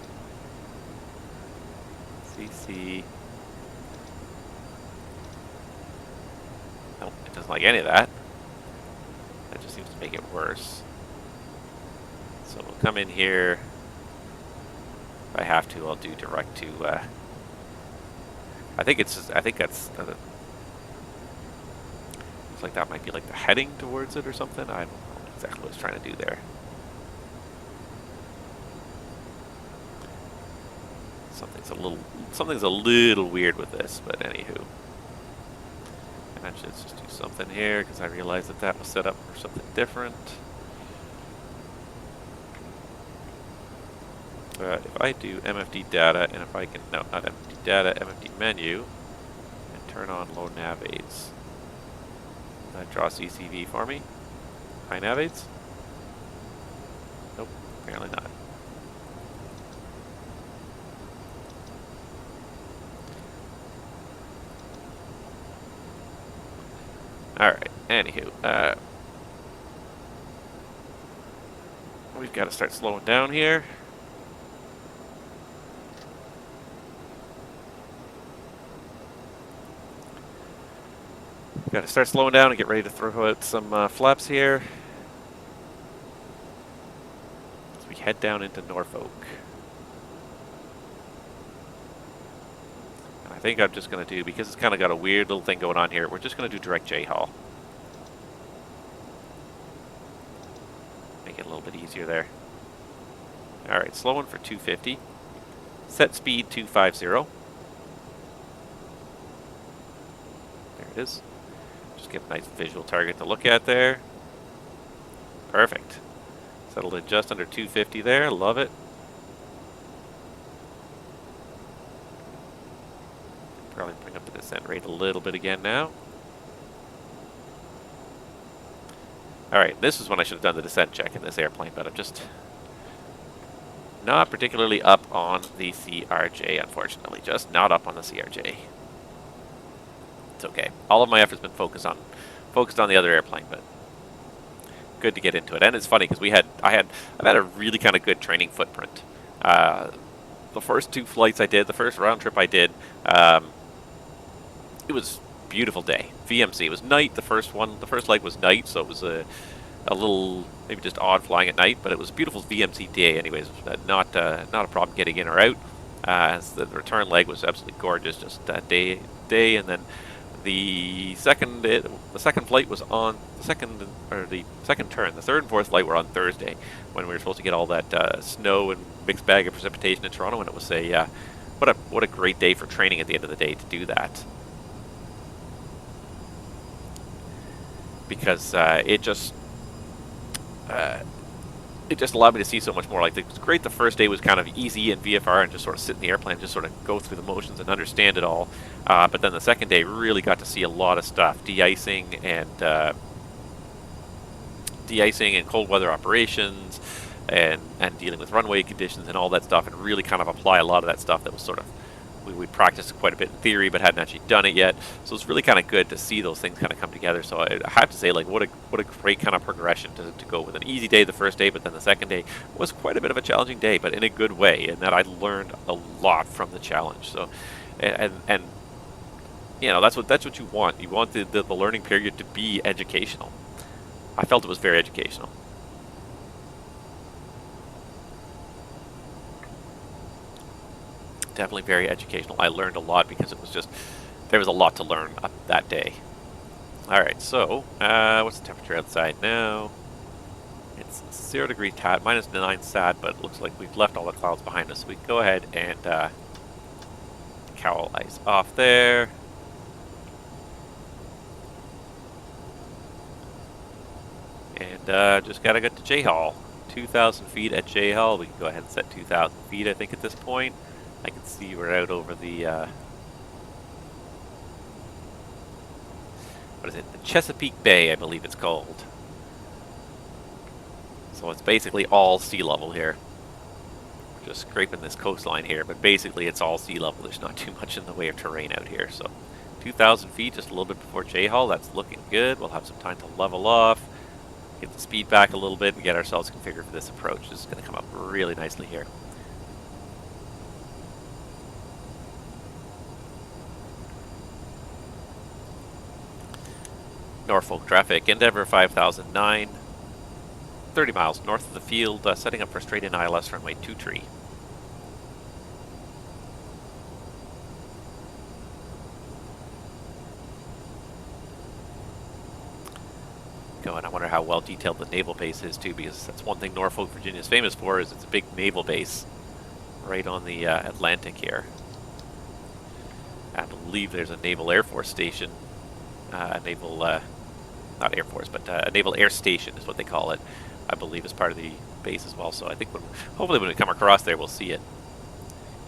CC. Nope, it doesn't like any of that. That just seems to make it worse. So we'll come in here. If I have to, I'll do direct to, I think it's just, I think that's, looks like that might be like the heading towards it or something. I don't know exactly what it's trying to do there. Something's a little weird with this, but anywho. Actually, let's just do something here, because I realized that that was set up for something different. If I do MFD data, and if I can, no, not MFD data, MFD menu, and turn on low nav aids, will that draw CCV for me? High nav aids? Nope, apparently not. Alright, anywho, we've got to start slowing down here. Got to start slowing down and get ready to throw out some flaps here as we head down into Norfolk. And I think I'm just going to do, because it's kind of got a weird little thing going on here, we're just going to do direct J-haul. Make it a little bit easier there. Alright, slowing for 250. Set speed 250. There it is. Get a nice visual target to look at there. Perfect. Settled in just under 250 there. Love it. Probably bring up the descent rate a little bit again now. Alright, this is when I should have done the descent check in this airplane, but I'm just not particularly up on the CRJ, unfortunately. Just not up on the CRJ. It's okay. All of my effort's been focused on the other airplane, but good to get into it. And it's funny because I've had a really kind of good training footprint. The first 2 flights I did, the first round trip I did, it was a beautiful day. VMC. It was night. The first leg was night, so it was a little maybe just odd flying at night, but it was a beautiful VMC day anyways. Not a problem getting in or out. As the return leg was absolutely gorgeous, just that day, and then the second flight was on the second turn. The third and fourth flight were on Thursday, when we were supposed to get all that snow and mixed bag of precipitation in Toronto, and it was what a great day for training at the end of the day to do that, because it just allowed me to see so much more. Like, it was great the first day was kind of easy in VFR and just sort of sit in the airplane and just sort of go through the motions and understand it all. But then the second day really got to see a lot of stuff, de-icing and cold weather operations and dealing with runway conditions and all that stuff, and really kind of apply a lot of that stuff that was sort of, we practiced quite a bit in theory but hadn't actually done it yet. So it's really kind of good to see those things kind of come together. So I have to say, like, what a great kind of progression to go with an easy day the first day, but then the second day was quite a bit of a challenging day, but in a good way, and that I learned a lot from the challenge. So and you know, that's what you want. You want the learning period to be educational. I felt it was very educational. Definitely very educational. I learned a lot because it was just, there was a lot to learn that day. Alright, so, what's the temperature outside now? It's 0 degrees TAT, -9 SAT, but it looks like we've left all the clouds behind us. So we can go ahead and cowl ice off there. And just gotta get to J-Hall. 2,000 feet at J-Hall. We can go ahead and set 2,000 feet, I think, at this point. I can see we're out over the, what is it? The Chesapeake Bay, I believe it's called. So it's basically all sea level here. We're just scraping this coastline here, but basically it's all sea level. There's not too much in the way of terrain out here. So 2,000 feet, just a little bit before J-Hall. That's looking good. We'll have some time to level off, get the speed back a little bit, and get ourselves configured for this approach. This is going to come up really nicely here. Norfolk traffic, Endeavour 5009, 30 miles north of the field, setting up for straight-in ILS runway 23. And I wonder how well detailed the naval base is too, because that's one thing Norfolk, Virginia is famous for, is it's a big naval base right on the Atlantic here. I believe there's a Naval Air Force station, not Air Force, but a Naval Air Station is what they call it, I believe, is part of the base as well. So I think hopefully when we come across there, we'll see it.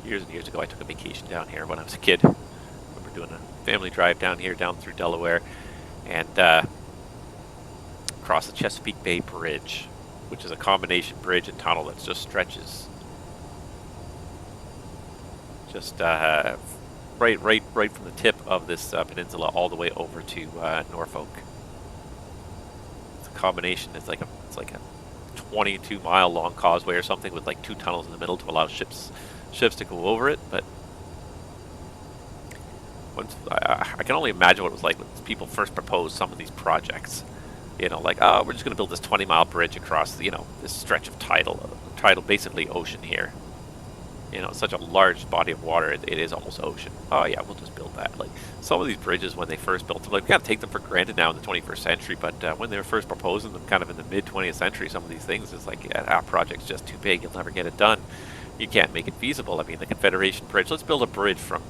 Years and years ago, I took a vacation down here when I was a kid. I remember doing a family drive down here, down through Delaware, and across the Chesapeake Bay Bridge, which is a combination bridge and tunnel that just stretches just right from the tip of this peninsula all the way over to Norfolk. It's a combination. It's like a 22-mile long causeway or something with like 2 tunnels in the middle to allow ships to go over it. But I can only imagine what it was like when people first proposed some of these projects. You know, like, oh, we're just going to build this 20-mile bridge across, you know, this stretch of tidal, basically ocean here. You know, it's such a large body of water, it is almost ocean. Oh yeah, we'll just build that. Like, some of these bridges, when they first built them, like, we kind of take them for granted now in the 21st century, but when they were first proposing them kind of in the mid-20th century, some of these things, it's like, yeah, that project's just too big, you'll never get it done. You can't make it feasible. I mean, the Confederation Bridge, let's build a bridge from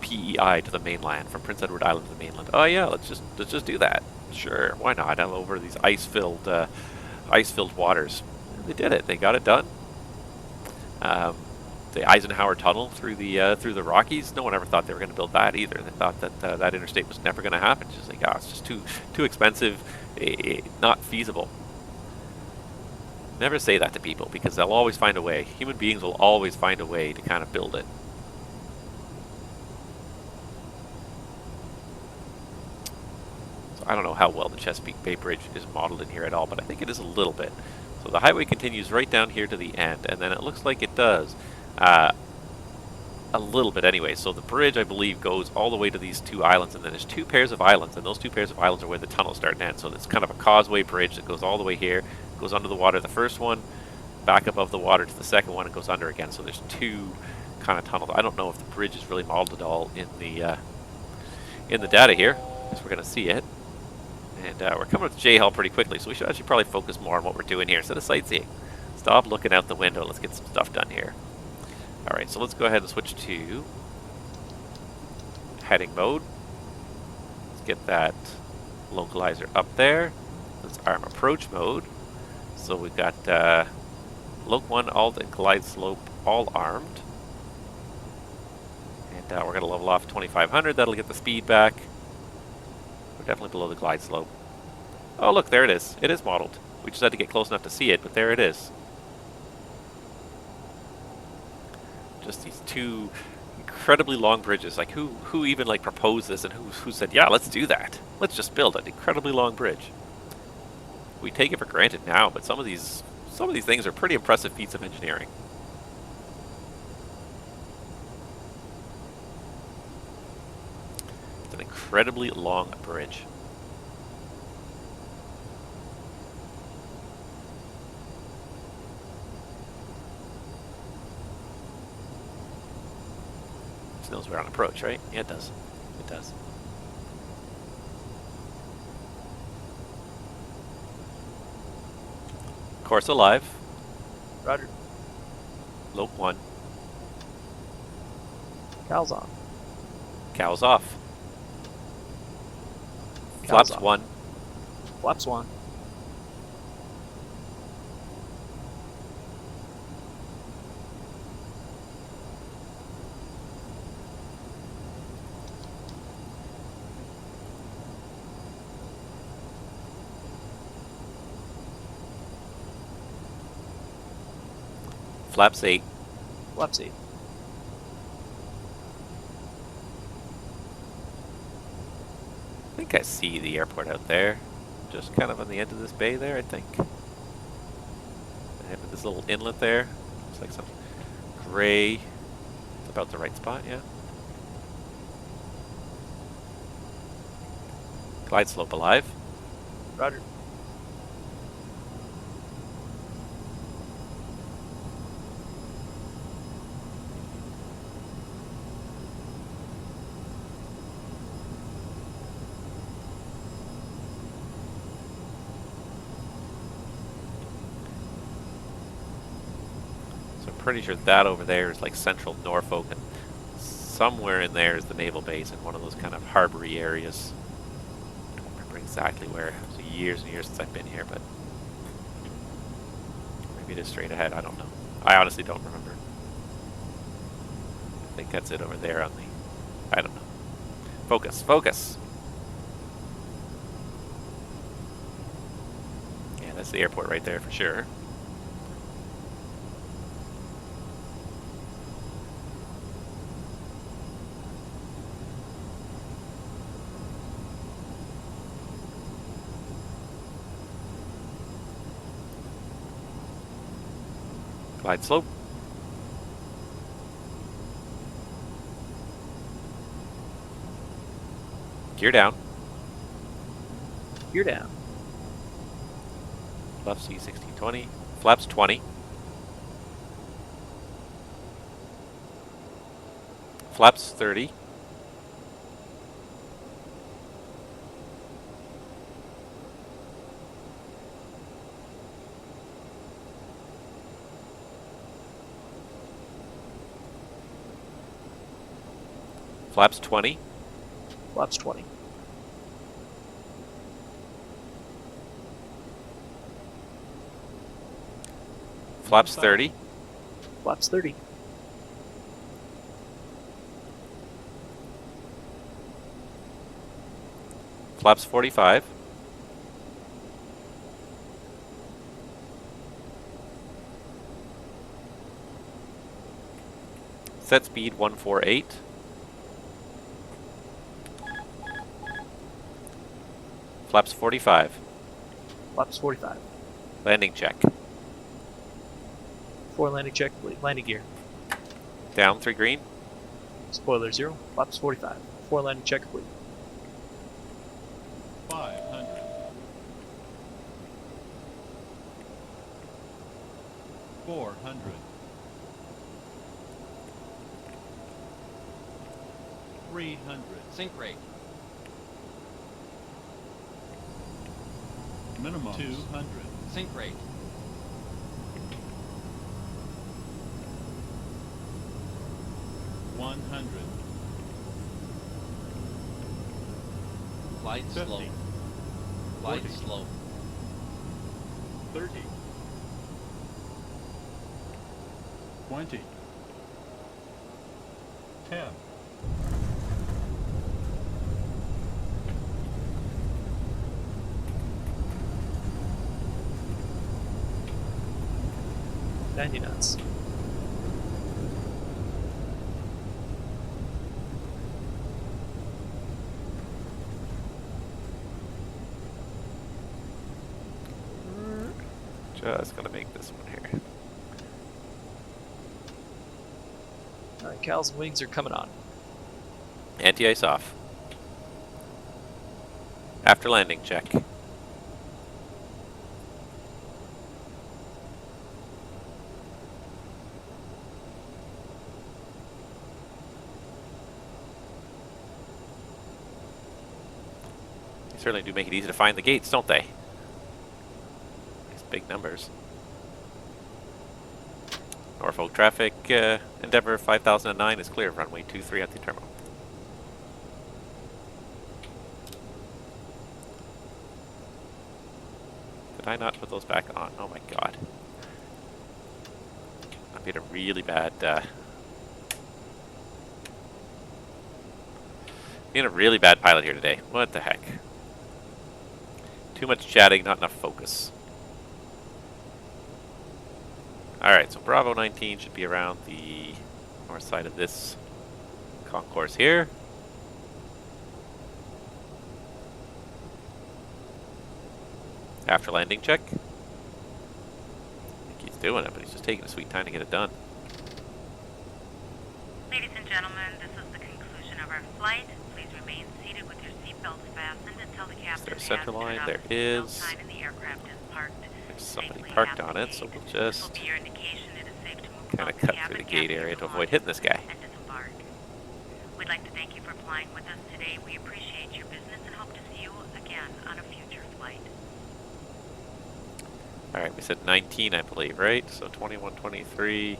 PEI to the mainland, from Prince Edward Island to the mainland. Oh yeah, let's just do that. Sure, why not? I'm over these ice-filled waters. And they did it. They got it done. The Eisenhower Tunnel through the Rockies. No one ever thought they were going to build that either. They thought that that interstate was never going to happen. It's just like, oh, it's just too expensive, not feasible. Never say that to people because they'll always find a way. Human beings will always find a way to kind of build it. So I don't know how well the Chesapeake Bay Bridge is modeled in here at all, but I think it is a little bit. So the highway continues right down here to the end, and then it looks like it does a little bit anyway. So the bridge, I believe, goes all the way to these two islands, and then there's two pairs of islands, and those two pairs of islands are where the tunnels start and end. So it's kind of a causeway bridge that goes all the way here, goes under the water the first one, back above the water to the second one, and goes under again. So there's two kind of tunnels. I don't know if the bridge is really modeled at all in the data here, because we're going to see it. And we're coming up to J-Hall pretty quickly, so we should actually probably focus more on what we're doing here instead of sightseeing. Stop looking out the window. Let's get some stuff done here. Alright, so let's go ahead and switch to heading mode. Let's get that localizer up there. Let's arm approach mode. So we've got Loc 1, Alt, and Glide Slope all armed. And we're going to level off 2500. That'll get the speed back. We're definitely below the glide slope. Oh, look, there it is. It is modeled. We just had to get close enough to see it, but there it is. Just these two incredibly long bridges. Like, who even like proposed this, and who said, yeah, let's do that. Let's just build an incredibly long bridge. We take it for granted now, but some of these things are pretty impressive feats of engineering. It's an incredibly long bridge. It knows we're on approach, right? Yeah, it does. It does. Course alive. Roger. Loc 1. Cow's on. Cows off. Cows Flaps off. 1. Flaps 1. Flaps 8. Flaps 8. I think I see the airport out there. Just kind of on the end of this bay there, I think. They have this little inlet there. Looks like some gray. It's about the right spot, yeah. Glide slope alive. Roger. Pretty sure that over there is like central Norfolk, and somewhere in there is the naval base in one of those kind of harbory areas. I don't remember exactly where. It was years and years since I've been here, but maybe it is straight ahead. I don't know. I honestly don't remember. I think that's it over there on the... I don't know. Focus, focus! Yeah, that's the airport right there for sure. Glide slope. Gear down. Gear down. Left C 1620. Flaps 20. Flaps 30. Flaps 20. Flaps 20. Flaps 30. Flaps 30. Flaps 45. Set speed 148. Flaps 45. Flaps 45. Landing check. 4 landing check complete. Landing gear. Down 3 green. Spoiler 0. Flaps 45. 4 landing check complete. 500. 400. 300. Sink rate. Minimum 200. Sink rate. $100. Light 50. slow. Light 40. slow. 30. 20. 10. 90 knots. Just gonna make this one here. Alright, cowls and wings are coming on. Anti-ice off. After landing check. They certainly do make it easy to find the gates, don't they? These big numbers. Norfolk traffic, Endeavour 5009 is clear of runway 23 at the terminal. Did I not put those back on? Oh my god. I'm being a really bad, being a really bad pilot here today. What the heck? Too much chatting, not enough focus. Alright, so Bravo 19 should be around the north side of this concourse here. After landing check. I think he's doing it, but he's just taking a sweet time to get it done. Ladies and gentlemen, this is the conclusion of our flight. Please remain seated with your seatbelts fastened until the captain There's has center turned line, off there the seatbelt is. sign and the aircraft is parked. There's somebody safely parked at on the it, so gate. we'll This just will be your indication it is safe to move kind of above the cut cabin, through the gate gather area your to avoid hitting this guy. and disembark. We'd like to thank you for flying with us today. We appreciate your business and hope to see you again on a future flight. Alright, we said 19, I believe, right? So 21, 23.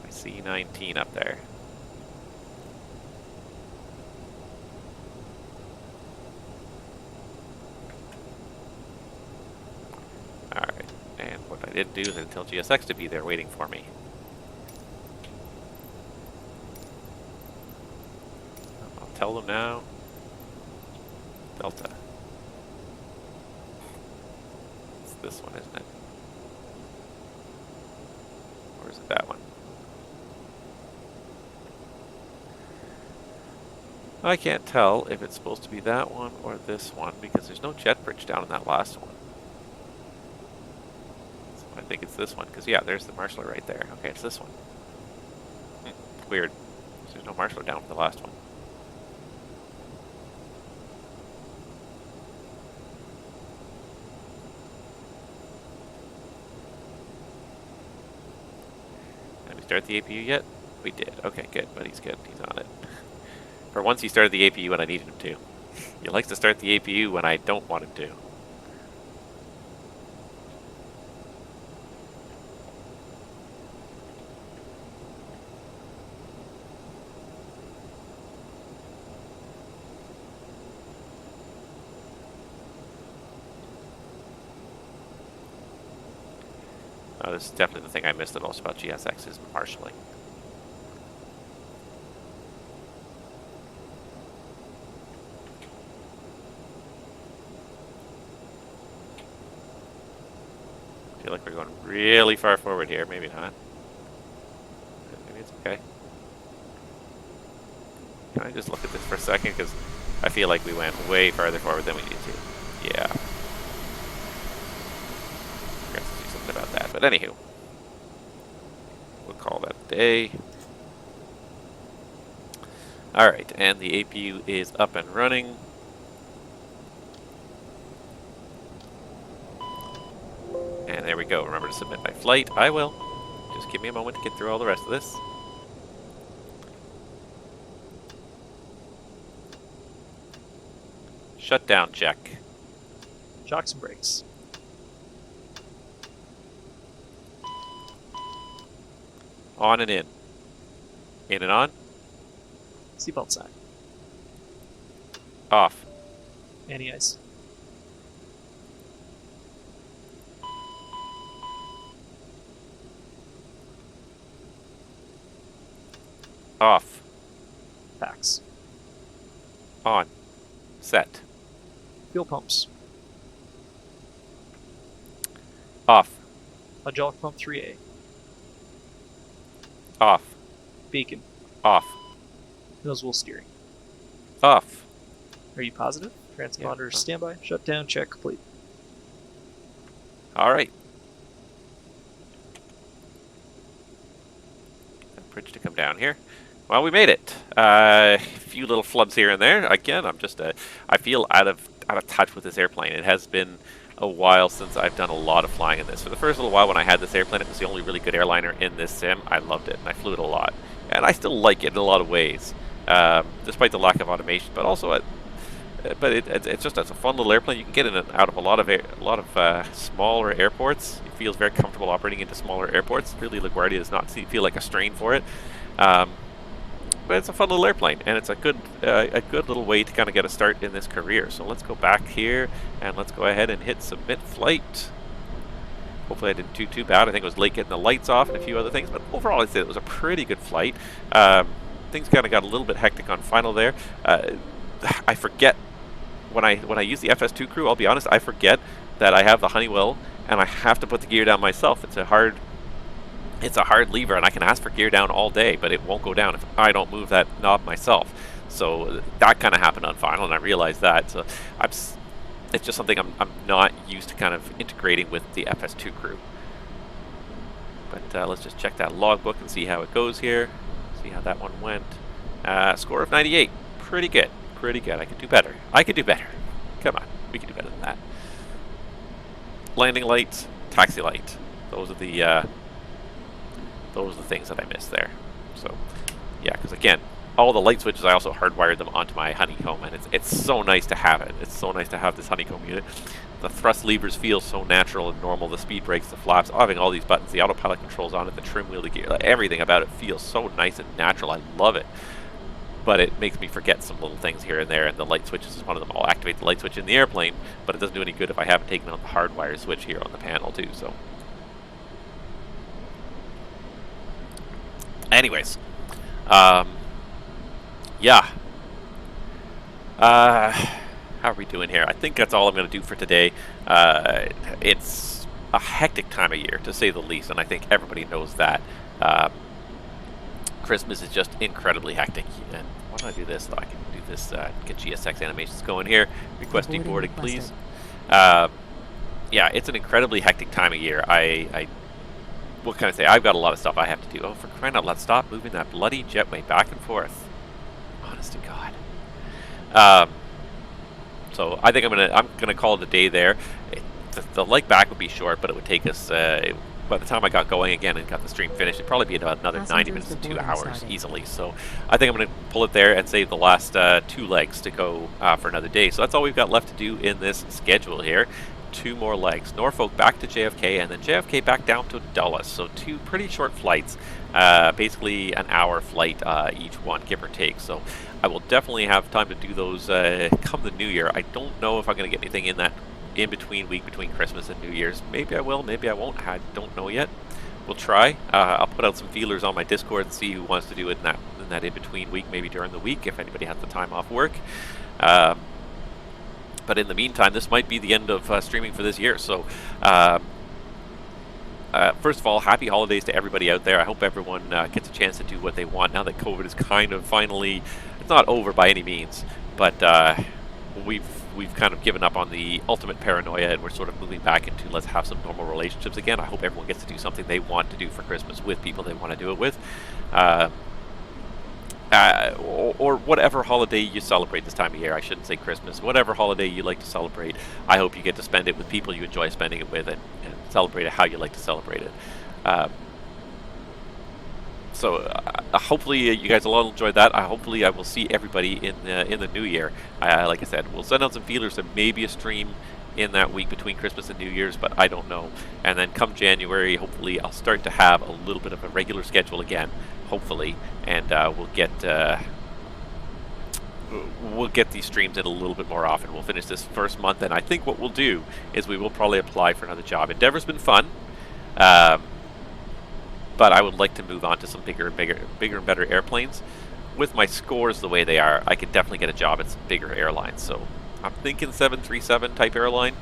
I see 19 up there. Alright, and what I didn't do is I tell GSX to be there waiting for me. I'll tell them now. Delta. It's this one, isn't it? Or is it that one? I can't tell if it's supposed to be that one or this one because there's no jet bridge down in that last one. So I think it's this one because, yeah, there's the marshaller right there. Okay, it's this one. Weird. There's no marshaller down in the last one. Did we start the APU yet? We did. Okay, good. But he's good. He's on it. For once he started the APU when I needed him to. He likes to start the APU when I don't want him to. Oh, this is definitely the thing I missed the most about GSX is marshalling. I feel like we're going really far forward here, maybe not. It's okay. Can I just look at this for a second? Because I feel like we went way farther forward than we needed to. Yeah. I got to do something about that. But anywho, we'll call that a day. Alright, and the APU is up and running. And there we go. Remember to submit my flight. I will. Just give me a moment to get through all the rest of this. Shutdown check. Shocks and brakes. On and in. In and on. Seatbelt sign. Off. Anti-ice. Off. Packs. On. Set. Fuel pumps. Off. Hydraulic pump 3A. Off. Beacon. Off. Nose wheel steering. Off. Are you positive? Transponder standby. Shutdown check complete. Alright. That bridge to come down here. Well, we made it. A few little flubs here and there. Again, I'm just I feel out of touch with this airplane. It has been a while since I've done a lot of flying in this. For the first little while when I had this airplane, it was the only really good airliner in this sim. I loved it, and I flew it a lot. And I still like it in a lot of ways, despite the lack of automation. But also, it's just it's a fun little airplane. You can get in and out of a lot of smaller airports. It feels very comfortable operating into smaller airports. Really, LaGuardia does not feel like a strain for it. But it's a fun little airplane, and it's a good little way to kind of get a start in this career. So let's go back here, and let's go ahead and hit submit flight. Hopefully I didn't do too bad. I think it was late getting the lights off and a few other things, but overall I'd say it was a pretty good flight. Things kind of got a little bit hectic on final there. I forget, when I use the FS2 crew, I'll be honest, I forget that I have the Honeywell, and I have to put the gear down myself. It's a hard lever, and I can ask for gear down all day, but it won't go down if I don't move that knob myself. So that kind of happened on final, and I realized that. So it's just something I'm not used to kind of integrating with the FS2 crew. But let's just check that logbook and see how it goes here. See how that one went. Score of 98. Pretty good. Pretty good. I could do better. I could do better. Come on. We can do better than that. Landing lights, taxi light. Those are the things that I missed there. So, yeah, because again, all the light switches, I also hardwired them onto my honeycomb, and it's so nice to have it. It's so nice to have this honeycomb unit. The thrust levers feel so natural and normal. The speed brakes, the flaps, having all these buttons, the autopilot controls on it, the trim wheel, the gear, like everything about it feels so nice and natural. I love it. But it makes me forget some little things here and there, and the light switches is one of them. I'll activate the light switch in the airplane, but it doesn't do any good if I haven't taken on the hardwire switch here on the panel too. So, anyways, yeah. How are we doing here? I think that's all I'm going to do for today. It's a hectic time of year, to say the least, and I think everybody knows that. Christmas is just incredibly hectic. And why don't I do this? Though I can do this, get GSX animations going here. Requesting boarding, please. Yeah, it's an incredibly hectic time of year. What can I say? I've got a lot of stuff I have to do. Oh, for crying out loud, stop moving that bloody jetway back and forth. Honest to God. So I think I'm gonna call it a day there. The leg back would be short, but it would take us. By the time I got going again and got the stream finished, it'd probably be about another 90 minutes to 2 hours easily. So I think I'm going to pull it there and save the last 2 legs to go for another day. So that's all we've got left to do in this schedule here. 2 more legs. Norfolk back to JFK, and then JFK back down to Dulles. So 2 pretty short flights, basically an hour flight each one, give or take. So I will definitely have time to do those come the new year. I don't know if I'm going to get anything in that in-between week between Christmas and New Year's. Maybe I will, maybe I won't. I don't know yet. We'll try. I'll put out some feelers on my Discord and see who wants to do it in that in-between week, maybe during the week, if anybody has the time off work. But in the meantime, this might be the end of streaming for this year. So first of all, happy holidays to everybody out there. I hope everyone gets a chance to do what they want now that COVID is kind of finally, it's not over by any means, but we've kind of given up on the ultimate paranoia, and we're sort of moving back into let's have some normal relationships again. I hope everyone gets to do something they want to do for Christmas with people they want to do it with. Or whatever holiday you celebrate this time of year. I shouldn't say Christmas. Whatever holiday you like to celebrate, I hope you get to spend it with people you enjoy spending it with, and celebrate it how you like to celebrate it. Hopefully you guys will all enjoy that. Hopefully I will see everybody in the new year. Like I said, we'll send out some feelers and maybe a stream in that week between Christmas and New Year's, but I don't know. And then come January, hopefully I'll start to have a little bit of a regular schedule again, hopefully, and we'll get these streams in a little bit more often. We'll finish this first month, and I think what we'll do is we will probably apply for another job. Endeavor's been fun, but I would like to move on to some bigger and better airplanes. With my scores the way they are, I could definitely get a job at some bigger airlines. So I'm thinking 737 type airline.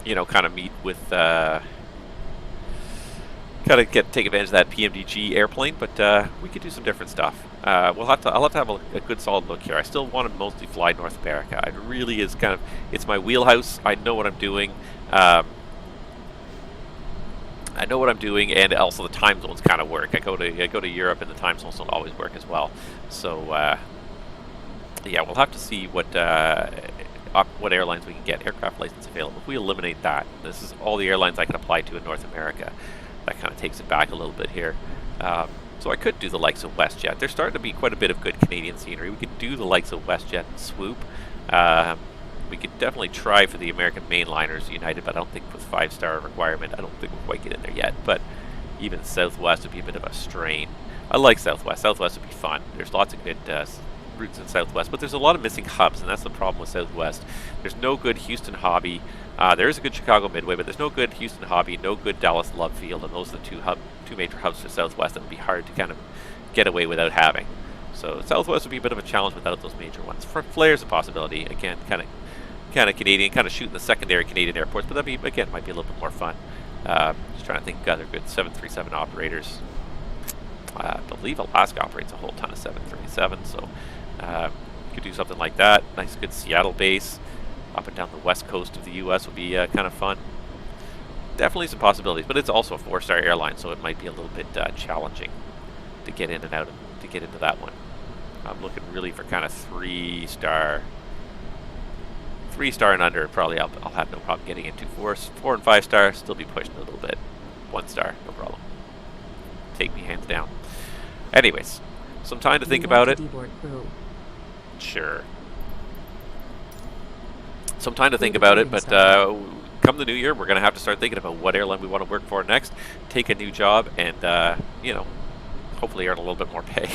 You know, kind of meet with, kind of take advantage of that PMDG airplane, but we could do some different stuff. I'll have to have a good solid look here. I still want to mostly fly North America. It really is kind of, it's my wheelhouse. I know what I'm doing. I know what I'm doing, and also the time zones kind of work. I go to Europe, and the time zones don't always work as well. So yeah, we'll have to see what airlines we can get aircraft license available. If we eliminate that, this is all the airlines I can apply to in North America. That kind of takes it back a little bit here. So I could do the likes of WestJet. There's starting to be quite a bit of good Canadian scenery. We could do the likes of WestJet and Swoop. We could definitely try for the American mainliners, United, but I don't think with 5-star requirement, I don't think we'll quite get in there yet. But even Southwest would be a bit of a strain. I like Southwest. Southwest would be fun. There's lots of good routes in Southwest, but there's a lot of missing hubs, and that's the problem with Southwest. There's no good Houston Hobby. There is a good Chicago Midway, but there's no good Houston Hobby, no good Dallas Love Field, and those are the two major hubs for Southwest that would be hard to kind of get away without having. So Southwest would be a bit of a challenge without those major ones. Flair's a possibility. Again, kind of Canadian, kind of shooting the secondary Canadian airports, but that might be a little bit more fun. Just trying to think of other good 737 operators. I believe Alaska operates a whole ton of 737, so could do something like that. Nice, good Seattle base up and down the west coast of the U.S. would be kind of fun. Definitely some possibilities, but it's also a 4-star airline, so it might be a little bit challenging to get in and out to get into that one. I'm looking really for kind of 3-star. 3-star and under, probably I'll have no problem getting into. 4 and 5-star, still be pushing a little bit. 1-star, no problem. Take me hands down. Anyways, some time to think about it. Sure. Some time to think about it, but come the new year, we're going to have to start thinking about what airline we want to work for next, take a new job, and, you know, hopefully earn a little bit more pay.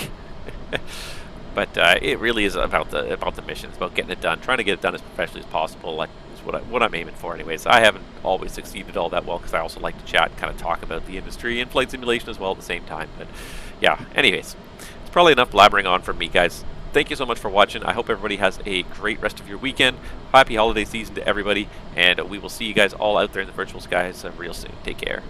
But it really is about the mission. It's about getting it done, trying to get it done as professionally as possible. Like is what I'm aiming for, anyways. I haven't always succeeded all that well because I also like to chat and kind of talk about the industry and flight simulation as well at the same time. But yeah, anyways, it's probably enough blabbering on from me, guys. Thank you so much for watching. I hope everybody has a great rest of your weekend. Happy holiday season to everybody, and we will see you guys all out there in the virtual skies real soon. Take care.